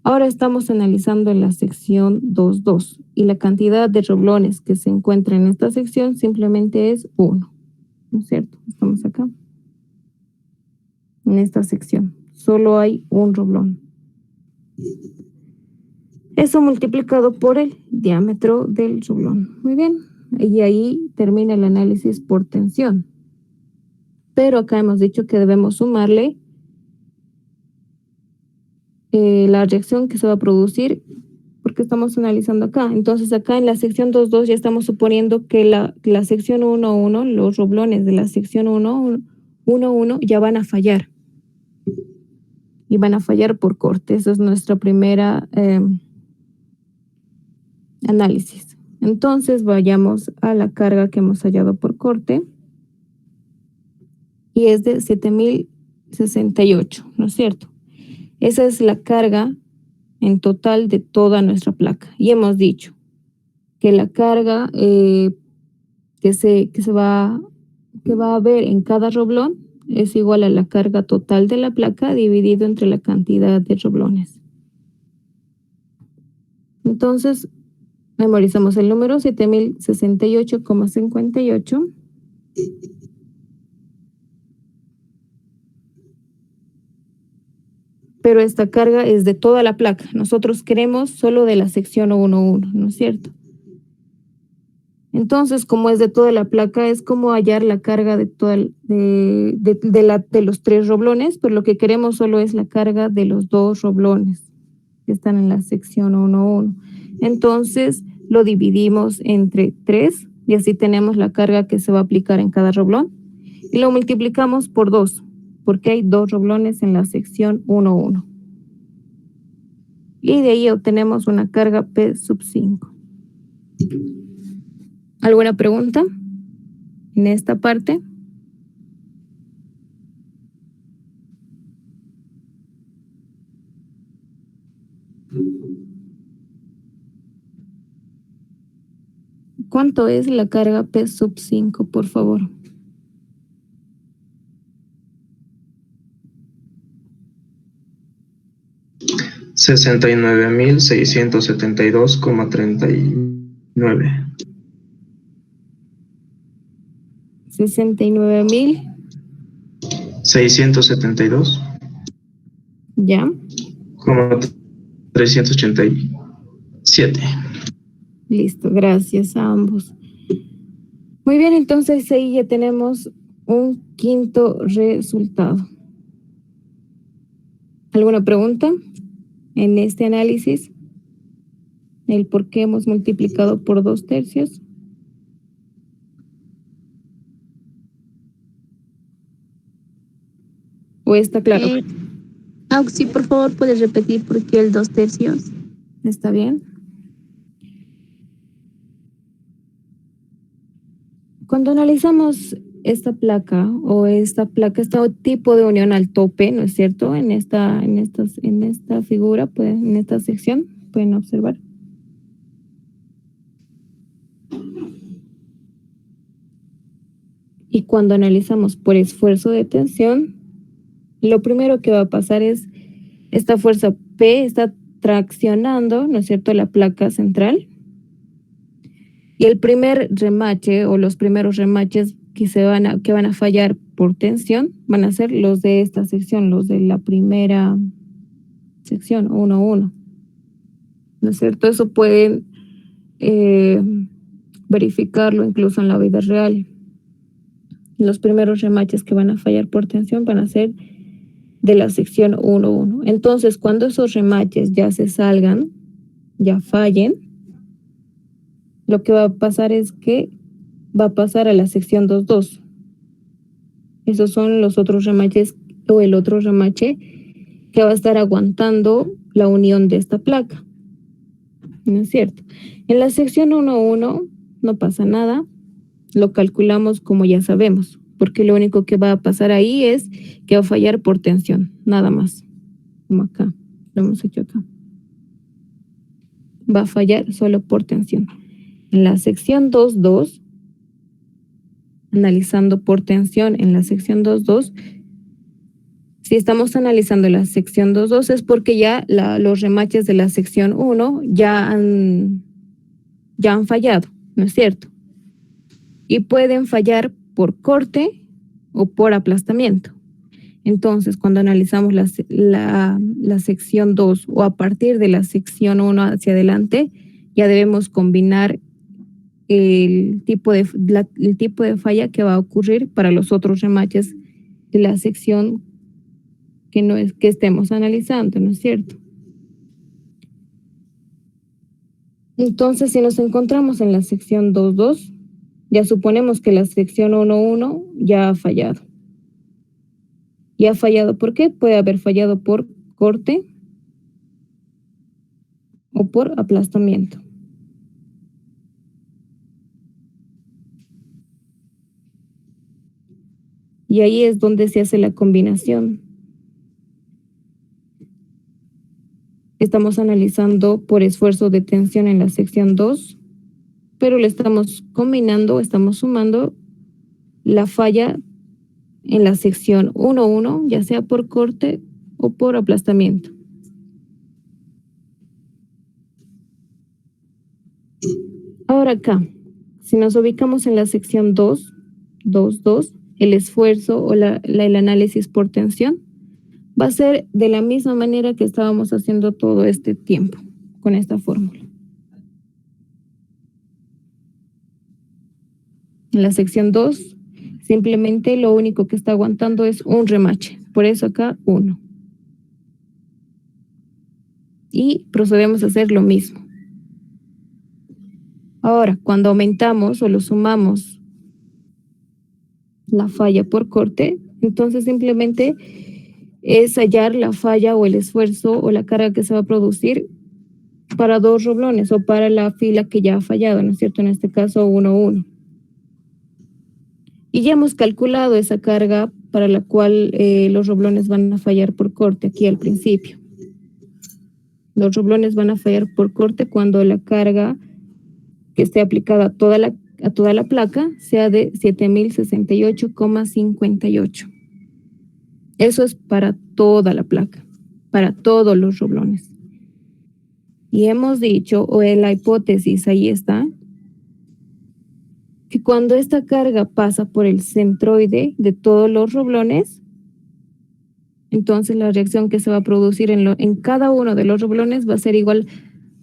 Ahora estamos analizando en la sección 2.2 y la cantidad de roblones que se encuentra en esta sección simplemente es 1, ¿no es cierto? Estamos acá. En esta sección solo hay un roblón. Eso multiplicado por el diámetro del roblón. Muy bien. Y ahí termina el análisis por tensión. Pero acá hemos dicho que debemos sumarle la reacción que se va a producir porque estamos analizando acá. Entonces acá en la sección 2.2 ya estamos suponiendo que la sección 1.1, los roblones de la sección 1.1 ya van a fallar. y van a fallar por corte. Esa es nuestra primera análisis. Entonces vayamos a la carga que hemos hallado por corte y es de 7068, ¿no es cierto? Esa es la carga en total de toda nuestra placa. Y hemos dicho que la carga que va a haber en cada roblón es igual a la carga total de la placa dividido entre la cantidad de roblones. Entonces, memorizamos el número 7068,58. Pero esta carga es de toda la placa. Nosotros queremos solo de la sección 1.1, ¿no es cierto? Entonces, como es de toda la placa, es como hallar la carga de los 3 roblones, pero lo que queremos solo es la carga de los 2 roblones que están en la sección 1.1. Entonces, lo dividimos entre 3 y así tenemos la carga que se va a aplicar en cada roblón. Y lo multiplicamos por 2, porque hay 2 roblones en la sección 1.1. Y de ahí obtenemos una carga P sub 5. ¿Alguna pregunta en esta parte? ¿Cuánto es la carga P sub 5, por favor? $69,672,39. 69,000. 672. Ya. 387. Listo, gracias a ambos. Muy bien, entonces ahí ya tenemos un quinto resultado. ¿Alguna pregunta en este análisis? El por qué hemos multiplicado por 2/3. ¿O está claro? Sí, por favor, puedes repetir por qué el 2/3. ¿Está bien? Cuando analizamos esta placa este tipo de unión al tope, ¿no es cierto? En esta figura, en esta sección, pueden observar. Y cuando analizamos por esfuerzo de tensión, lo primero que va a pasar es esta fuerza P está traccionando, ¿no es cierto?, la placa central. Y el primer remache o los primeros remaches que van a fallar por tensión van a ser los de esta sección, los de la primera sección 1.1. ¿No es cierto? Eso pueden verificarlo incluso en la vida real. Los primeros remaches que van a fallar por tensión van a ser de la sección 1.1. Entonces, cuando esos remaches ya se salgan, ya fallen, lo que va a pasar es que va a pasar a la sección 2.2. Esos son los otros remaches o el otro remache que va a estar aguantando la unión de esta placa. ¿No es cierto? En la sección 1.1 no pasa nada, lo calculamos como ya sabemos, porque lo único que va a pasar ahí es que va a fallar por tensión, nada más, como acá, lo hemos hecho acá. Va a fallar solo por tensión. En la sección 2.2, analizando por tensión en la sección 2.2, si estamos analizando la sección 2.2 es porque ya los remaches de la sección 1 ya han fallado, ¿no es cierto? Y pueden fallar por corte o por aplastamiento. Entonces, cuando analizamos la sección 2 o a partir de la sección 1 hacia adelante, ya debemos combinar el tipo de falla que va a ocurrir para los otros remaches de la sección que estemos analizando, ¿no es cierto? Entonces, si nos encontramos en la sección 2.2, ya suponemos que la sección 1.1 ya ha fallado. ¿Y ha fallado por qué? Puede haber fallado por corte o por aplastamiento. Y ahí es donde se hace la combinación. Estamos analizando por esfuerzo de tensión en la sección 2, pero le estamos combinando, estamos sumando la falla en la sección 1.1, ya sea por corte o por aplastamiento. Ahora acá, si nos ubicamos en la sección 2.2, el esfuerzo o el análisis por tensión va a ser de la misma manera que estábamos haciendo todo este tiempo con esta fórmula. En la sección 2, simplemente lo único que está aguantando es un remache. Por eso acá 1. Y procedemos a hacer lo mismo. Ahora, cuando aumentamos o lo sumamos la falla por corte, entonces simplemente es hallar la falla o el esfuerzo o la carga que se va a producir para 2 roblones o para la fila que ya ha fallado, ¿no es cierto? En este caso 1.1. Y ya hemos calculado esa carga para la cual los roblones van a fallar por corte aquí al principio. Los roblones van a fallar por corte cuando la carga que esté aplicada a toda la placa sea de 7068,58. Eso es para toda la placa, para todos los roblones. Y hemos dicho, o en la hipótesis ahí está, que cuando esta carga pasa por el centroide de todos los roblones, entonces la reacción que se va a producir en cada uno de los roblones va a ser igual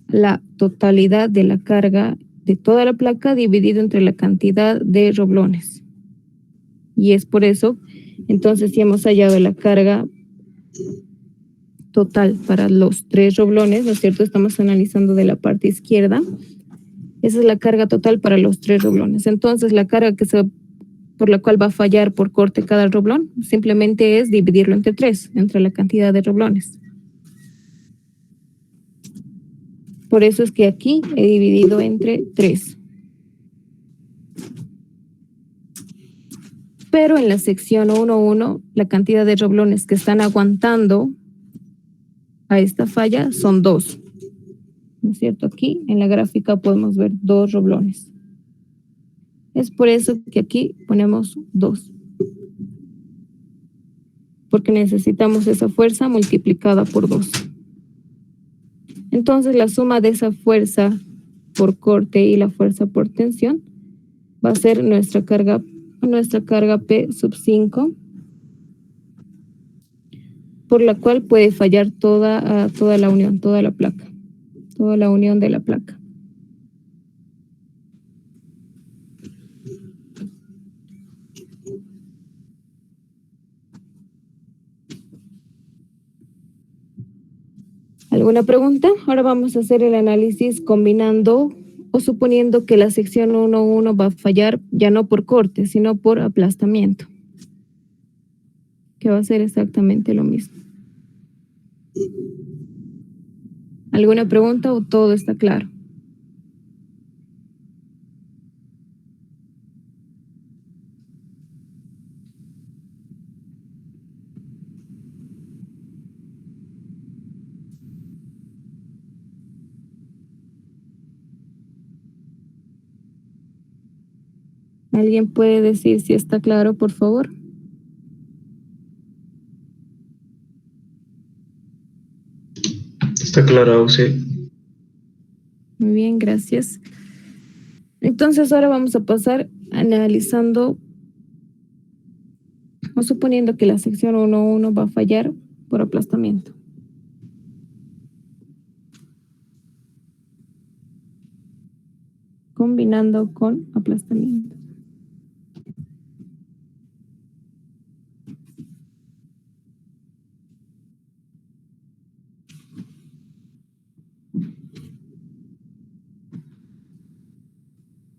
a la totalidad de la carga de toda la placa dividido entre la cantidad de roblones. Y es por eso, entonces, si hemos hallado la carga total para los 3 roblones, ¿no es cierto? Estamos analizando de la parte izquierda. Esa es la carga total para los 3 roblones. Entonces, la carga por la cual va a fallar por corte cada roblón, simplemente es dividirlo entre 3, entre la cantidad de roblones. Por eso es que aquí he dividido entre 3. Pero en la sección 1.1, la cantidad de roblones que están aguantando a esta falla son 2. ¿No es cierto? Aquí en la gráfica podemos ver 2 roblones. Es por eso que aquí ponemos 2. Porque necesitamos esa fuerza multiplicada por 2. Entonces la suma de esa fuerza por corte y la fuerza por tensión va a ser nuestra carga P sub 5, por la cual puede fallar toda la unión, toda la placa, toda la unión de la placa. ¿Alguna pregunta? Ahora vamos a hacer el análisis combinando o suponiendo que la sección 1.1 va a fallar ya no por corte, sino por aplastamiento, que va a ser exactamente lo mismo. ¿Alguna pregunta o todo está claro? ¿Alguien puede decir si está claro, por favor? Está claro, sí. Muy bien, gracias. Entonces ahora vamos a pasar analizando o suponiendo que la sección 1.1 va a fallar por aplastamiento. Combinando con aplastamiento.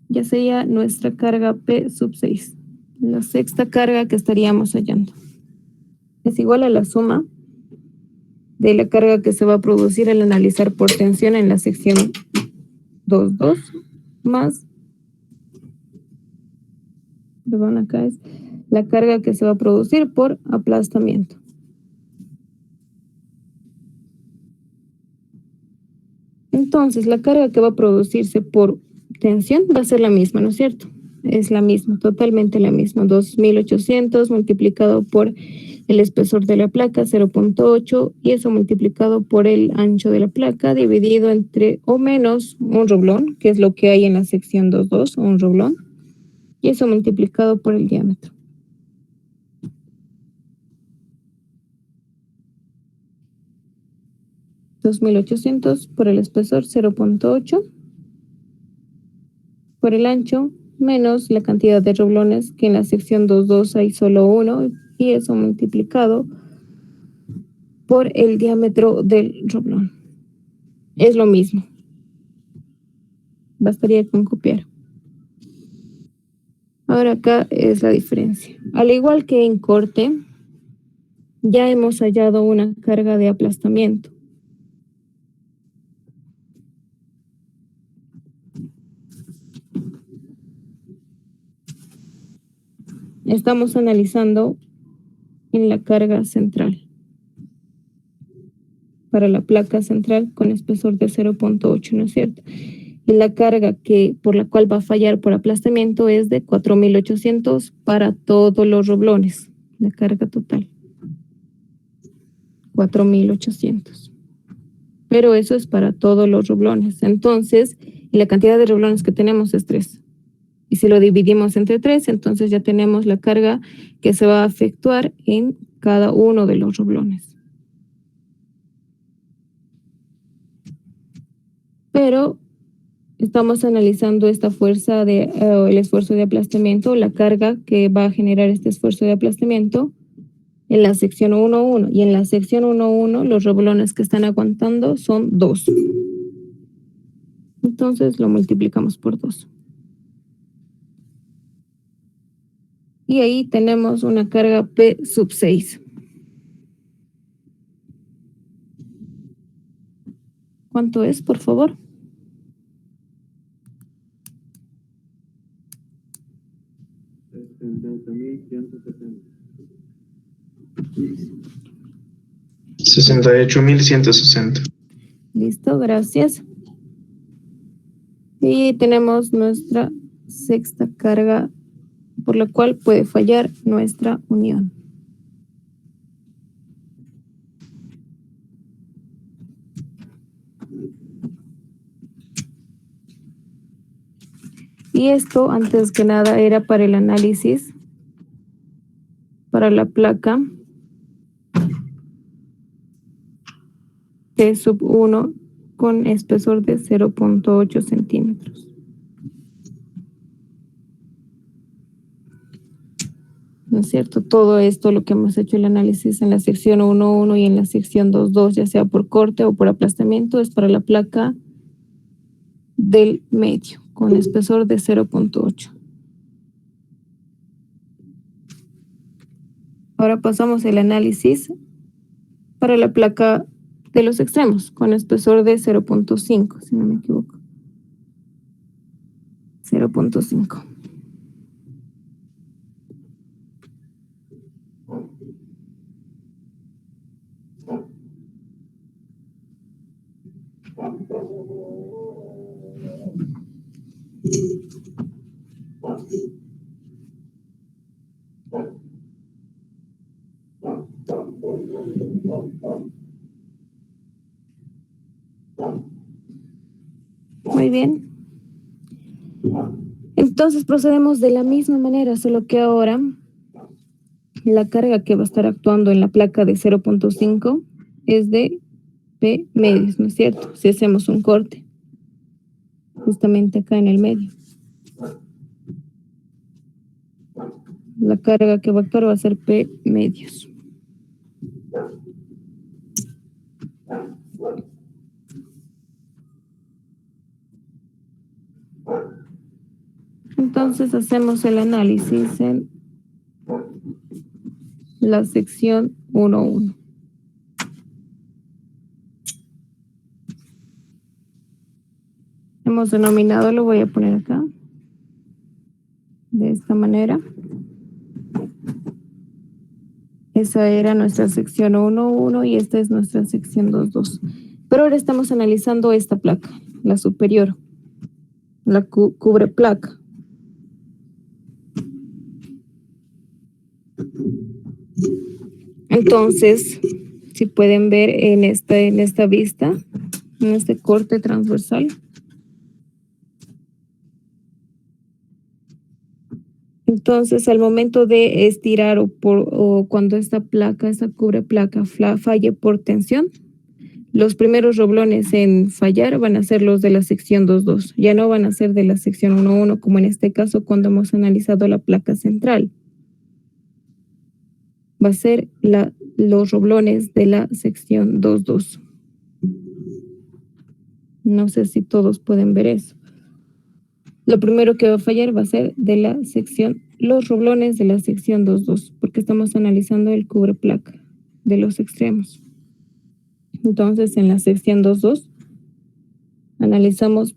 Ya sería nuestra carga P sub 6, la sexta carga que estaríamos hallando. Es igual a la suma de la carga que se va a producir al analizar por tensión en la sección 2.2 más, perdón, acá es la carga que se va a producir por aplastamiento. Entonces, la carga que va a producirse por tensión va a ser la misma, ¿no es cierto? Es la misma, totalmente la misma. 2.800 multiplicado por el espesor de la placa, 0.8, y eso multiplicado por el ancho de la placa, dividido entre o menos un roblón, que es lo que hay en la sección 2.2, un roblón, y eso multiplicado por el diámetro. $2.800 por el espesor, 0.8 por el ancho, menos la cantidad de roblones, que en la sección 2.2 hay solo uno, y eso multiplicado por el diámetro del roblón. Es lo mismo. Bastaría con copiar. Ahora acá es la diferencia. Al igual que en corte, ya hemos hallado una carga de aplastamiento. Estamos analizando en la carga central. Para la placa central con espesor de 0.8, ¿no es cierto? Y la carga por la cual va a fallar por aplastamiento es de 4.800 para todos los roblones. La carga total. 4.800. Pero eso es para todos los roblones. Entonces, la cantidad de roblones que tenemos es 3. Y si lo dividimos entre 3, entonces ya tenemos la carga que se va a efectuar en cada uno de los roblones. Pero estamos analizando esta fuerza el esfuerzo de aplastamiento, la carga que va a generar este esfuerzo de aplastamiento en la sección 1.1. Y en la sección 1.1 los roblones que están aguantando son 2. Entonces lo multiplicamos por 2. Y ahí tenemos una carga P sub 6. ¿Cuánto es, por favor? $68.160. Listo, gracias. Y tenemos nuestra sexta carga por la cual puede fallar nuestra unión. Y esto, antes que nada, era para el análisis, para la placa T sub 1 con espesor de 0.8 centímetros. ¿No es cierto? Todo esto, lo que hemos hecho el análisis en la sección 1.1 y en la sección 2.2, ya sea por corte o por aplastamiento, es para la placa del medio, con espesor de 0.8. Ahora pasamos el análisis para la placa de los extremos, con espesor de 0.5, si no me equivoco. 0.5. Muy bien. Entonces procedemos de la misma manera, solo que ahora la carga que va a estar actuando en la placa de 0.5 es de P medios, ¿no es cierto? Si hacemos un corte, justamente acá en el medio. La carga que va a actuar va a ser P medios. Entonces hacemos el análisis en la sección 1.1. hemos denominado, lo voy a poner acá, de esta manera. Esa era nuestra sección 1.1 y esta es nuestra sección 2.2. Pero ahora estamos analizando esta placa, la superior, la cubre placa. Entonces, si pueden ver en esta vista, en este corte transversal, entonces al momento de estirar o cuando esta cubre placa falle por tensión, los primeros roblones en fallar van a ser los de la sección 2.2, ya no van a ser de la sección 1.1 como en este caso cuando hemos analizado la placa central. Va a ser los roblones de la sección 2.2. No sé si todos pueden ver eso. Lo primero que va a fallar va a ser los roblones de la sección 2.2, porque estamos analizando el cubre placa de los extremos. Entonces, en la sección 2.2 analizamos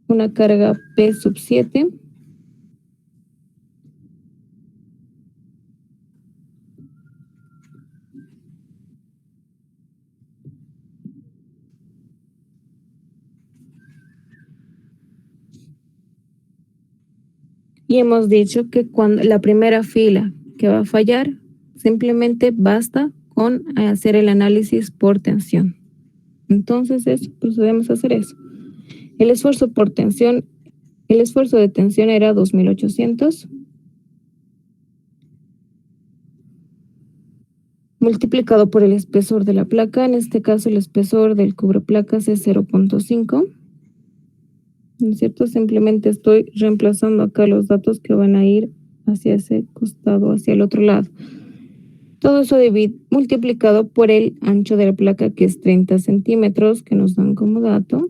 una carga P sub 7 y hemos dicho que cuando la primera fila que va a fallar, simplemente basta con hacer el análisis por tensión. Entonces, procedemos a hacer eso. El esfuerzo de tensión era 2.800 multiplicado por el espesor de la placa. En este caso, el espesor del cubreplacas es 0.5. ¿No es cierto? Simplemente estoy reemplazando acá los datos que van a ir hacia ese costado, hacia el otro lado. Todo eso multiplicado por el ancho de la placa, que es 30 centímetros, que nos dan como dato,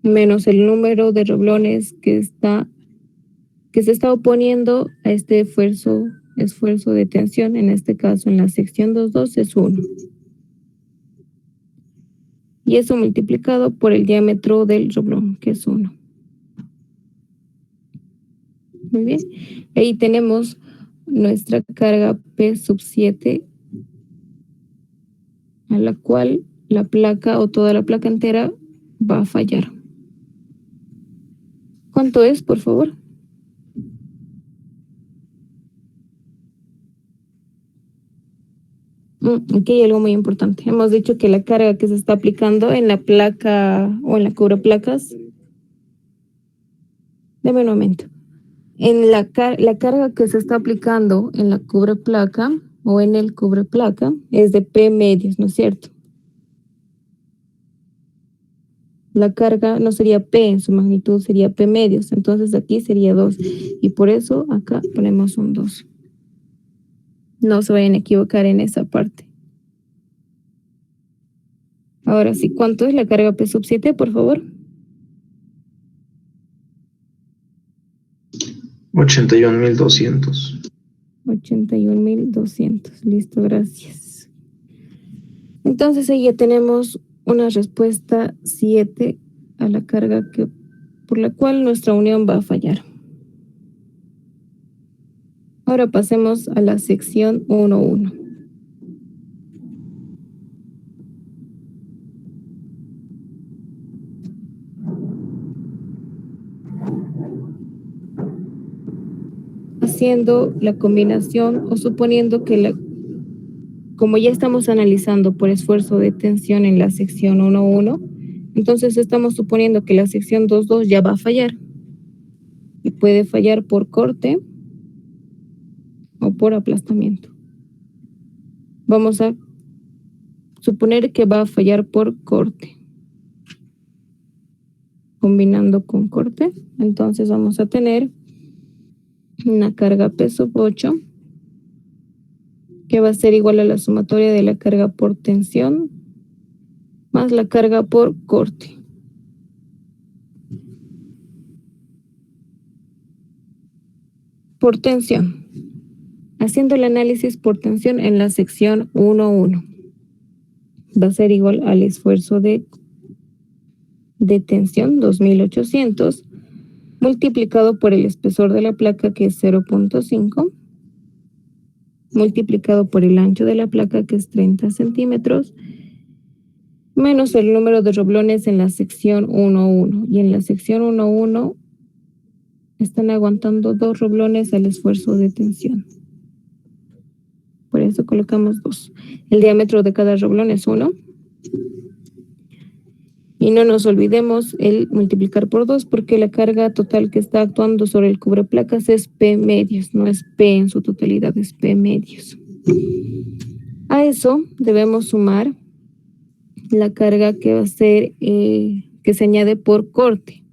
menos el número de roblones que se está oponiendo a este esfuerzo de tensión. En este caso, en la sección 2.2 es 1. Y eso multiplicado por el diámetro del roblón, que es 1. Muy bien. Ahí tenemos nuestra carga P sub 7, a la cual la placa o toda la placa entera va a fallar. ¿Cuánto es, por favor? Aquí hay algo muy importante. Hemos dicho que la carga que se está aplicando en la placa o en la cubreplacas, deme un momento. En la carga que se está aplicando en la cubreplaca o en el cubreplaca es de P medios, ¿no es cierto? La carga no sería P en su magnitud, sería P medios. Entonces aquí sería 2. Y por eso acá ponemos un 2. No se vayan a equivocar en esa parte. Ahora sí, ¿cuánto es la carga P sub 7, por favor? 81.200. 81.200. Listo, gracias. Entonces ahí ya tenemos una respuesta 7 a la carga por la cual nuestra unión va a fallar. Ahora pasemos a la sección 1.1. Haciendo la combinación o suponiendo que como ya estamos analizando por esfuerzo de tensión en la sección 1.1, entonces estamos suponiendo que la sección 2.2 ya va a fallar. Y puede fallar por corte o por aplastamiento. Vamos a suponer que va a fallar por corte. Combinando con corte, entonces vamos a tener una carga P sub 8 que va a ser igual a la sumatoria de la carga por tensión más la carga por corte. Por tensión. Haciendo el análisis por tensión en la sección 1.1. Va a ser igual al esfuerzo de de tensión, 2800, multiplicado por el espesor de la placa, que es 0.5, multiplicado por el ancho de la placa, que es 30 centímetros, menos el número de roblones en la sección 1.1. Y en la sección 1.1 están aguantando 2 roblones al esfuerzo de tensión. Por eso colocamos 2. El diámetro de cada roblón es 1. Y no nos olvidemos el multiplicar por 2, porque la carga total que está actuando sobre el cubreplacas es P medios, no es P en su totalidad, es P medios. A eso debemos sumar la carga que va a ser, que se añade por corte.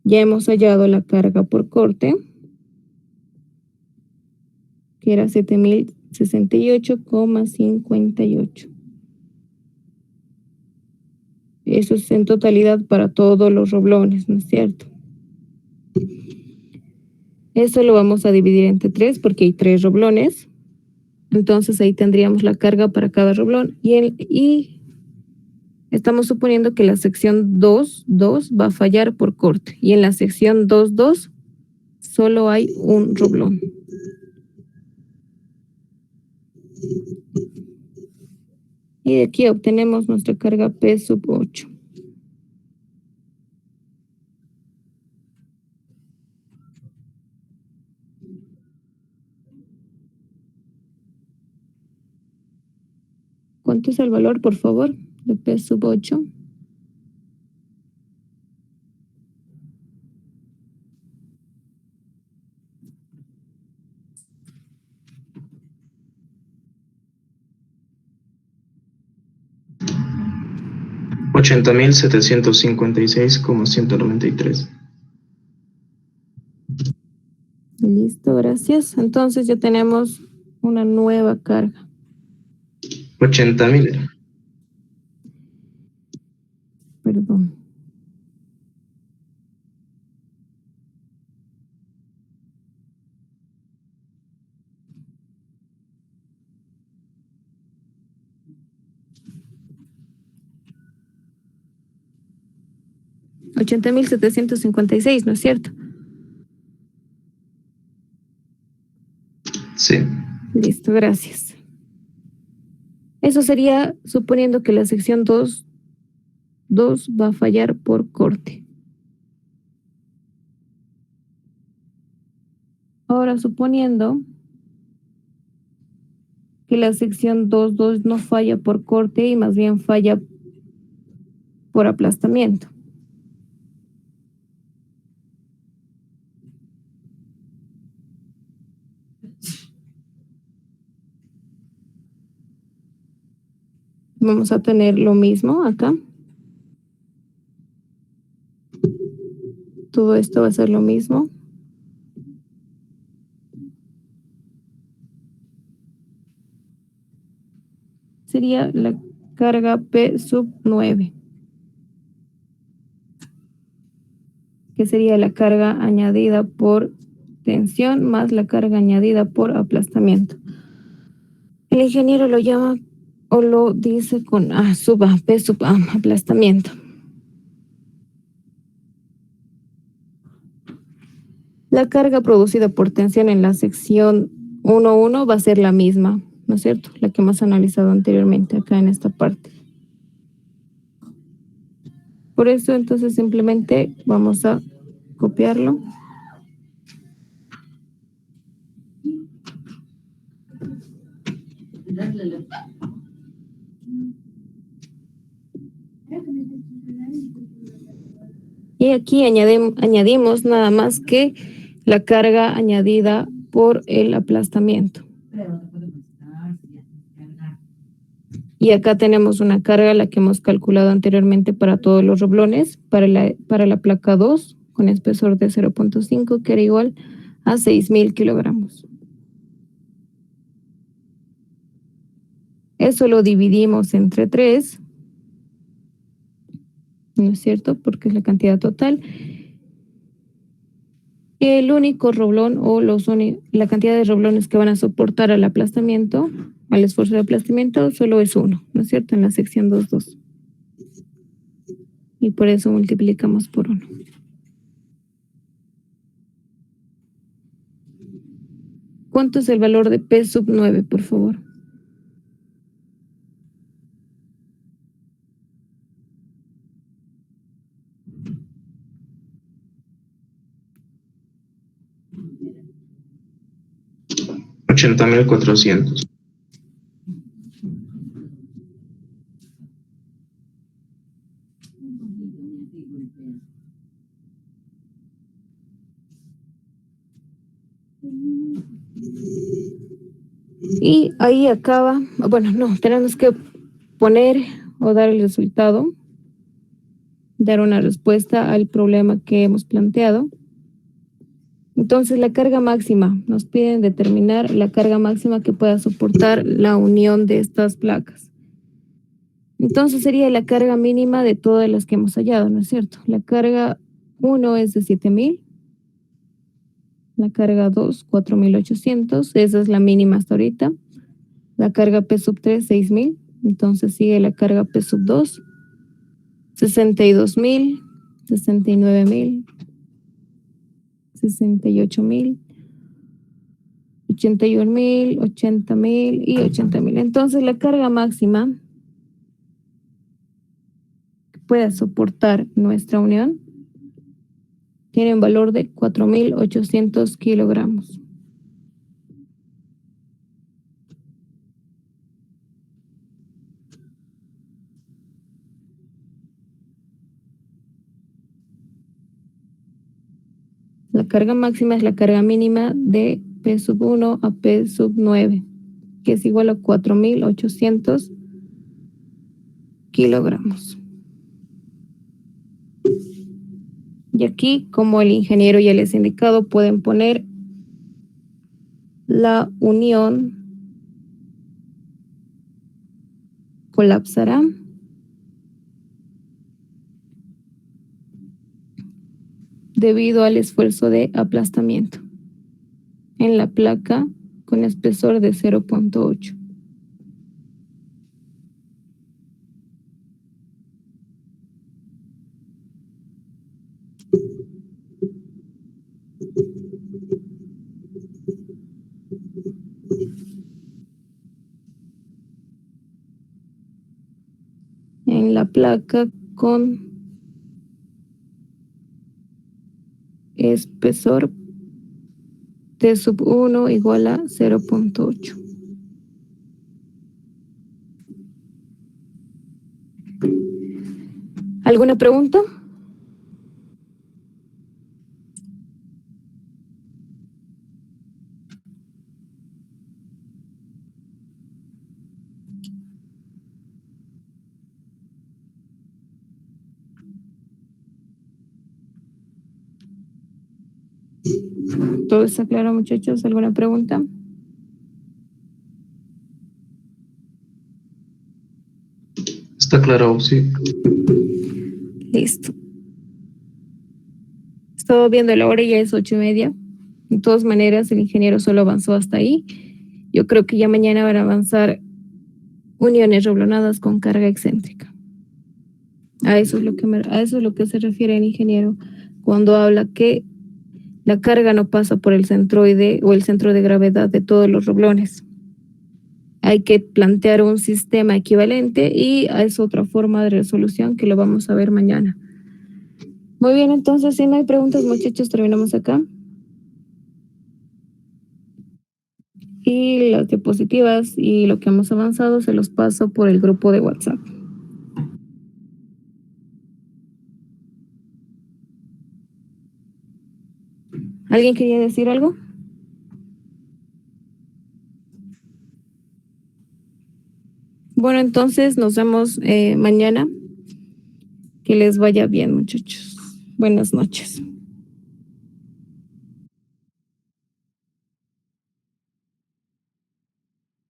Ya hemos hallado la carga por corte, que era 7068,58. Eso es en totalidad para todos los roblones, ¿no es cierto? Eso lo vamos a dividir entre 3 porque hay 3 roblones. Entonces ahí tendríamos la carga para cada roblón. Y estamos suponiendo que la sección 2.2 va a fallar por corte. Y en la sección 2.2 solo hay un roblón. Y de aquí obtenemos nuestra carga P sub 8. ¿Cuánto es el valor, por favor, de P sub 8? $80.756,193. Listo, gracias. Entonces ya tenemos una nueva carga. 80.000. Perdón. $80.756, ¿no es cierto? Sí. Listo, gracias. Eso sería suponiendo que la sección 2 va a fallar por corte. Ahora, suponiendo que la sección 2.2 no falla por corte y más bien falla por aplastamiento. Vamos a tener lo mismo acá. Todo esto va a ser lo mismo. Sería la carga P sub 9. Que sería la carga añadida por tensión más la carga añadida por aplastamiento. El ingeniero lo llama o lo dice con A sub A, P sub A, aplastamiento. La carga producida por tensión en la sección 1.1 va a ser la misma, ¿no es cierto? La que hemos analizado anteriormente acá en esta parte. Por eso entonces simplemente vamos a copiarlo. Y aquí añadimos nada más que la carga añadida por el aplastamiento. Y acá tenemos una carga, la que hemos calculado anteriormente para todos los roblones, para la placa 2, con espesor de 0.5, que era igual a 6.000 kilogramos. Eso lo dividimos entre 3, ¿no es cierto? Porque es la cantidad total. El único roblón o la cantidad de roblones que van a soportar al aplastamiento, al esfuerzo de aplastamiento, solo es 1, ¿no es cierto? En la sección 2.2. y por eso multiplicamos por 1. ¿Cuánto es el valor de P sub 9, por favor? $80.400. Y ahí acaba, bueno, no, tenemos que poner o dar el resultado, dar una respuesta al problema que hemos planteado. Entonces, la carga máxima, nos piden determinar la carga máxima que pueda soportar la unión de estas placas. Entonces, sería la carga mínima de todas las que hemos hallado, ¿no es cierto? La carga 1 es de 7.000. La carga 2, 4.800. Esa es la mínima hasta ahorita. La carga P sub 3, 6.000. Entonces, sigue la carga P sub 2, 62.000, 69.000. 68.000, 81.000, 80.000 y 80.000. Entonces, la carga máxima que pueda soportar nuestra unión tiene un valor de 4.800 kilogramos. La carga máxima es la carga mínima de P sub 1 a P sub 9, que es igual a 4.800 kilogramos. Y aquí, como el ingeniero ya les ha indicado, pueden poner la unión colapsará debido al esfuerzo de aplastamiento en la placa con espesor de 0.8. En la placa con espesor T sub 1 igual a 0.8. ¿Alguna pregunta? ¿Todo está claro, muchachos? ¿Alguna pregunta? Está claro, sí. Listo. Estaba viendo la hora y ya es 8:30. De todas maneras, el ingeniero solo avanzó hasta ahí. Yo creo que ya mañana van a avanzar uniones reblonadas con carga excéntrica. A eso es lo que se refiere el ingeniero cuando habla que la carga no pasa por el centroide o el centro de gravedad de todos los reblones. Hay que plantear un sistema equivalente y es otra forma de resolución que lo vamos a ver mañana. Muy bien, entonces, si no hay preguntas, muchachos, terminamos acá. Y las diapositivas y lo que hemos avanzado se los paso por el grupo de WhatsApp. ¿Alguien quería decir algo? Bueno, entonces nos vemos mañana. Que les vaya bien, muchachos. Buenas noches.